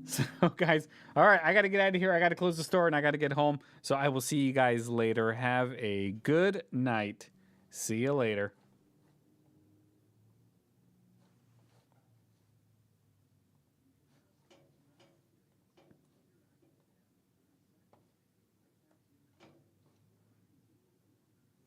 So, guys, all right, I got to get out of here. I got to close the store and I got to get home. So I will see you guys later. Have a good night. See you later.